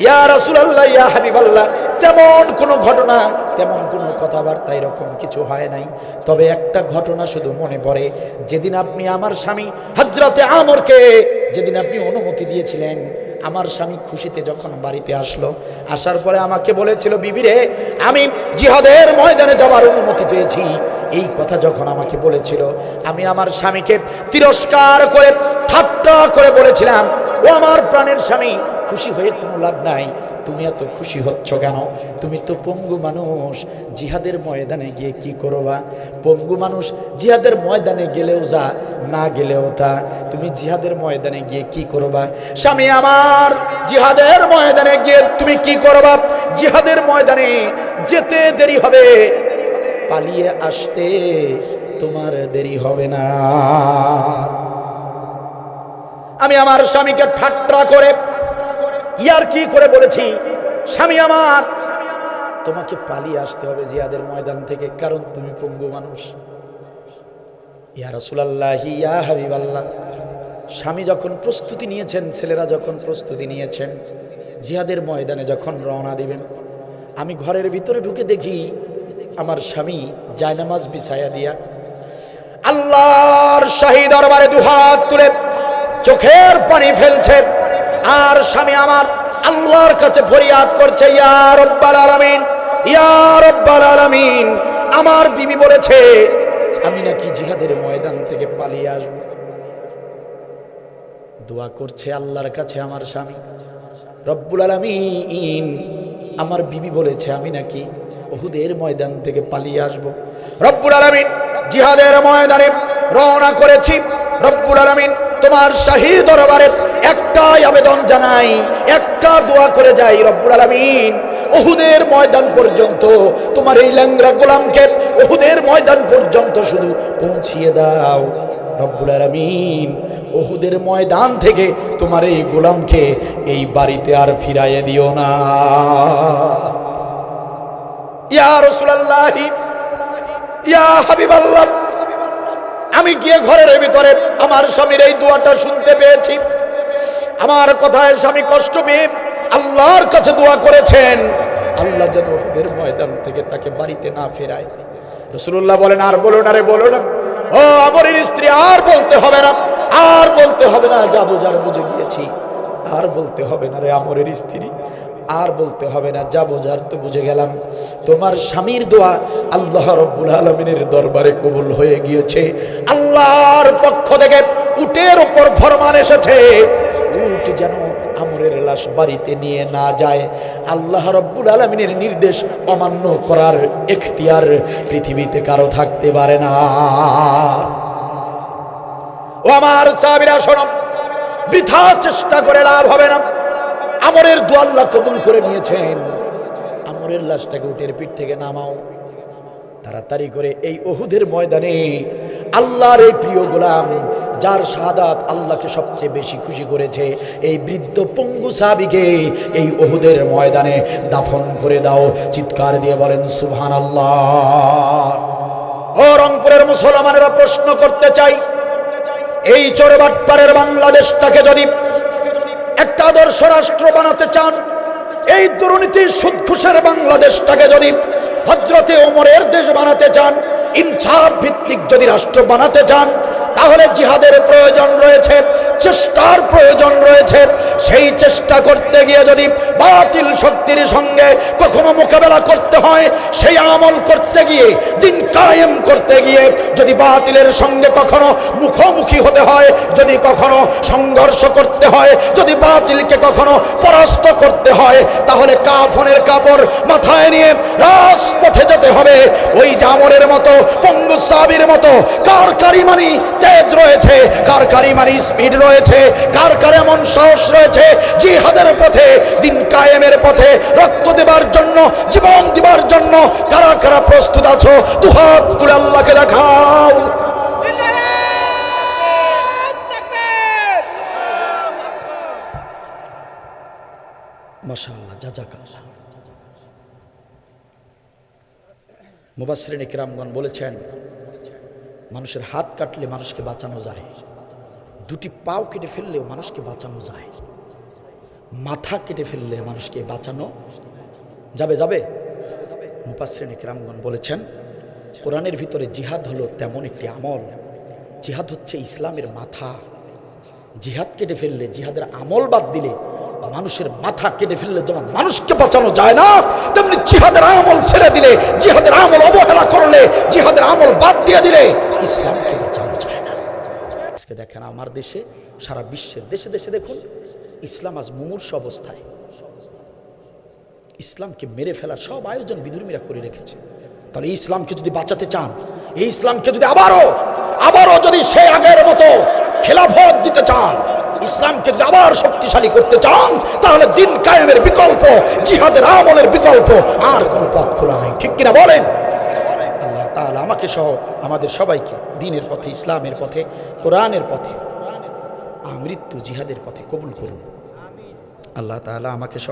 ইয়া রাসূলুল্লাহ, ইয়া হাবিবাল্লাহ, তেমন কোনো ঘটনা, তেমন কোনো কথাবার্তা এরকম কিছু হয় নাই। তবে একটা ঘটনা শুধু মনে পড়ে, যেদিন আপনি আমার স্বামী হযরতে আমরকে, যেদিন আপনি অনুমতি দিয়েছিলেন, আমার স্বামী খুশিতে যখন বাড়িতে আসলো, আসার পরে আমাকে বলেছিল, বিবি রে, আমি জিহাদের ময়দানে যাওয়ার অনুমতি পেয়েছি। এই কথা যখন আমাকে বলেছিল, আমি আমার স্বামীকে তিরস্কার করে, ঠাট্টা করে বলেছিলাম, ও আমার প্রাণের স্বামী, খুশি হয়ে কোনো লাভ নাই। তুমি এত খুশি হচ্ছ কেন? তুমি তো পঙ্গু মানুষ, জিহাদের ময়দানে গিয়ে কি করবা? পঙ্গু মানুষ জিহাদের ময়দানে গেলেও যা, না গেলেও তা। তুমি জিহাদের ময়দানে গিয়ে কি করবা? স্বামী আমার, জিহাদের ময়দানে গিয়ে তুমি কি করবা? জিহাদের ময়দানে যেতে দেরি হবে, পালিয়ে আসতে তোমার দেরি হবে না। আমি আমার স্বামীকে ঠাট্টা করে, ইয়ার কি করে বলেছি, স্বামী আমার, তোমাকে পালিয়ে আসতে হবে জিহাদের ময়দান থেকে, কারণ তুমি পঙ্গু মানুষ। ইয়া রাসূলুল্লাহ, ইয়া হাবিবাল্লাহ, স্বামী যখন প্রস্তুতি নিয়েছেন, ছেলেরা যখন প্রস্তুতি নিয়েছেন, জিহাদের ময়দানে যখন রওনা দিবেন, আমি ঘরের ভিতরে ঢুকে দেখি আমার স্বামী জায়নামাজ বিছায়া দিয়া আল্লাহর শাহী দরবারে দুহাত তুলে চোখের পানি ফেলছে। আর স্বামী আমার আল্লাহর কাছে ফরিয়াদ করছে, ইয়া রব্বাল আলামিন, ইয়া রব্বাল আলামিন, আমার বিবি বলেছে আমি নাকি জিহাদের ময়দান থেকে পালিয়ে আসব। দোয়া করছে আল্লাহর কাছে আমার স্বামী, রব্বুল আলামিন, আমার বিবি বলেছে আমি নাকি উহুদের ময়দান থেকে পালিয়ে আসব। রব্বুল আলামিন, জিহাদের ময়দানে রওনা করেছি। রব্বুল আলামিন, তোমার শাহী দরবারে একটাই আবেদন জানাই, একটা দোয়া করে যাই, রব্বুল আলামিন, উহুদের ময়দান পর্যন্ত তোমার এই ল্যাংড়া গোলামকে উহুদের ময়দান পর্যন্ত শুধু পৌঁছিয়ে দাও। রব্বুল আলামিন, উহুদের ময়দান থেকে তোমার এই গোলামকে এই বাড়িতে আর ফিরাইয়ে দিও না। ইয়া রাসূলুল্লাহ, ইয়া হাবিবাল্লাহ, আমি গিয়ে ঘরের ভিতরে আমার স্বামীর এই দোয়াটা শুনতে পেয়েছি। আমার কথায় স্বামী কষ্ট পেয়ে আল্লাহর কাছে দোয়া করেছেন, আল্লাহ যেন উহুদের ময়দান থেকে তাকে বাড়িতে না ফেরায়। রাসূলুল্লাহ বলেন, আর বলো না রে, বলো না, ও আমরের স্ত্রী, আর বলতে হবে না, আর বলতে হবে না, যা বোঝার বুঝে গিয়েছি। আর বলতে হবে না রে আমরের স্ত্রী, আর বলতে হবে না, যা বোঝার তো বুঝে গেলাম। তোমার স্বামীর দোয়া আল্লাহ রব্বুল আলামিনের দরবারে কবুল হয়ে গিয়েছে। আল্লাহর পক্ষ থেকে উটের উপর ফরমান এসেছে, উট যেন আমরের লাশ বাড়িতে নিয়ে না যায়। আল্লাহ রব্বুল আলামিনের নির্দেশ অমান্য করার এখতিয়ার পৃথিবীতে কারো থাকতে পারে না। ও আমার সাহাবীরা শোনো, বৃথা চেষ্টা করে লাভ হবে না। আমরের দোয়া আল্লাহ কবুল করে নিয়েছেন। আমরের লাশটাকে উটের পিঠ থেকে নামাও, তাড়াতাড়ি করে এই উহুদের ময়দানে আল্লাহর এই প্রিয় গোলাম, যার শাহাদাত আল্লাহকে সবচেয়ে বেশি খুশি করেছে, এই বৃদ্ধ পঙ্গু সাহাবীকে এই উহুদের ময়দানে দাফন করে দাও। চিৎকার দিয়ে বলেন সুবহানাল্লাহ। ও রংপুরের মুসলমানেরা, প্রশ্ন করতে চাই, এই চোরবাটপাড়ের বাংলাদেশটাকে যদি একটা আদর্শ রাষ্ট্র বানাতে চান, এই দুর্নীতি সুদ ঘুষের বাংলাদেশটাকে যদি হযরতে ওমরের দেশ বানাতে চান, ইনসাফ ভিত্তিক যদি রাষ্ট্র বানাতে চান, তাহলে জিহাদের প্রয়োজন রয়েছে, চেষ্টার প্রয়োজন রয়েছে। সেই চেষ্টা করতে গিয়ে যদি বাতিল শক্তির সঙ্গে কখনো মোকাবেলা করতে হয়, সেই আমল করতে গিয়ে, দিন কায়েম করতে গিয়ে যদি বাতিলের সঙ্গে কখনো মুখোমুখি হতে হয়, যদি কখনো সংঘর্ষ করতে হয়, যদি বাতিলকে কখনো পরাস্ত করতে হয়, তাহলে কাফনের কাপড় মাথায় নিয়ে রাজপথে যেতে হবে। ওই জামরের মতো, পঙ্গু সাহাবীর মতো, কার কারিমানি তেজ রয়েছে, কার কারিমানি স্পিড রয়েছে, কার কার এমন সাহস রয়েছে জিহাদের পথে, দিন কায়েমের পথে রক্ত দেবার জন্য, জীবন দেবার জন্য কারা কারা প্রস্তুত আছো? দুহাত তুলে আল্লাহকে দেখাও। মাশাআল্লাহ, জাযাকাল্লাহ। মুফাসসিরিন ইকরামগণ বলেছেন, মানুষের হাত কাটলে মানুষকে বাঁচানো যায়, দুটি পাও কেটে ফেললেও মানুষকে বাঁচানো যায়, মাথা কেটে ফেললে মানুষকে বাঁচানো যাবে যাবে। মুফাসসিরিন ইকরামগণ বলেছেন, কোরআনের ভিতরে জিহাদ হলো তেমন একটি আমল, জিহাদ হচ্ছে ইসলামের মাথা। জিহাদ কেটে ফেললে, জিহাদের আমল বাদ দিলে, মানুষের মাথা কেটে ফেললে যেমন মানুষকে বাঁচানো যায় না, তেমনি জিহাদের আমল ছেড়ে দিলে, জিহাদের আমল অবহেলা করলে, জিহাদের আমল বাদ দিয়ে দিলে ইসলামকে বাঁচানো যায় না। আজকে দেখেন আমার দেশে, সারা বিশ্বের দেশে দেশে দেখুন ইসলাম আজ মুমূর্ষ অবস্থায়। ইসলামকে মেরে ফেলার সব আয়োজন বিধর্মীরা করে রেখেছে। তাহলে এই ইসলামকে যদি বাঁচাতে চান, এই ইসলামকে যদি আবারও যদি সে আগের মতো খেলাফত দিতে চান, ইসলামকে যদি আবার শক্তিশালী করতে চান, তাহলে দিন কায়েমের বিকল্প, জিহাদের আমলের বিকল্প আর কোনো পথ খোলা নাই। ঠিক কিনা বলেন? আল্লাহ তাআলা আমাকে সহ আমাদের সবাইকে দ্বীনের পথে, ইসলামের পথে, কোরআনের পথে, মৃত্যু জিহাদের পথে কবুল করুন। আল্লাহ তাআলা আমাকে সহ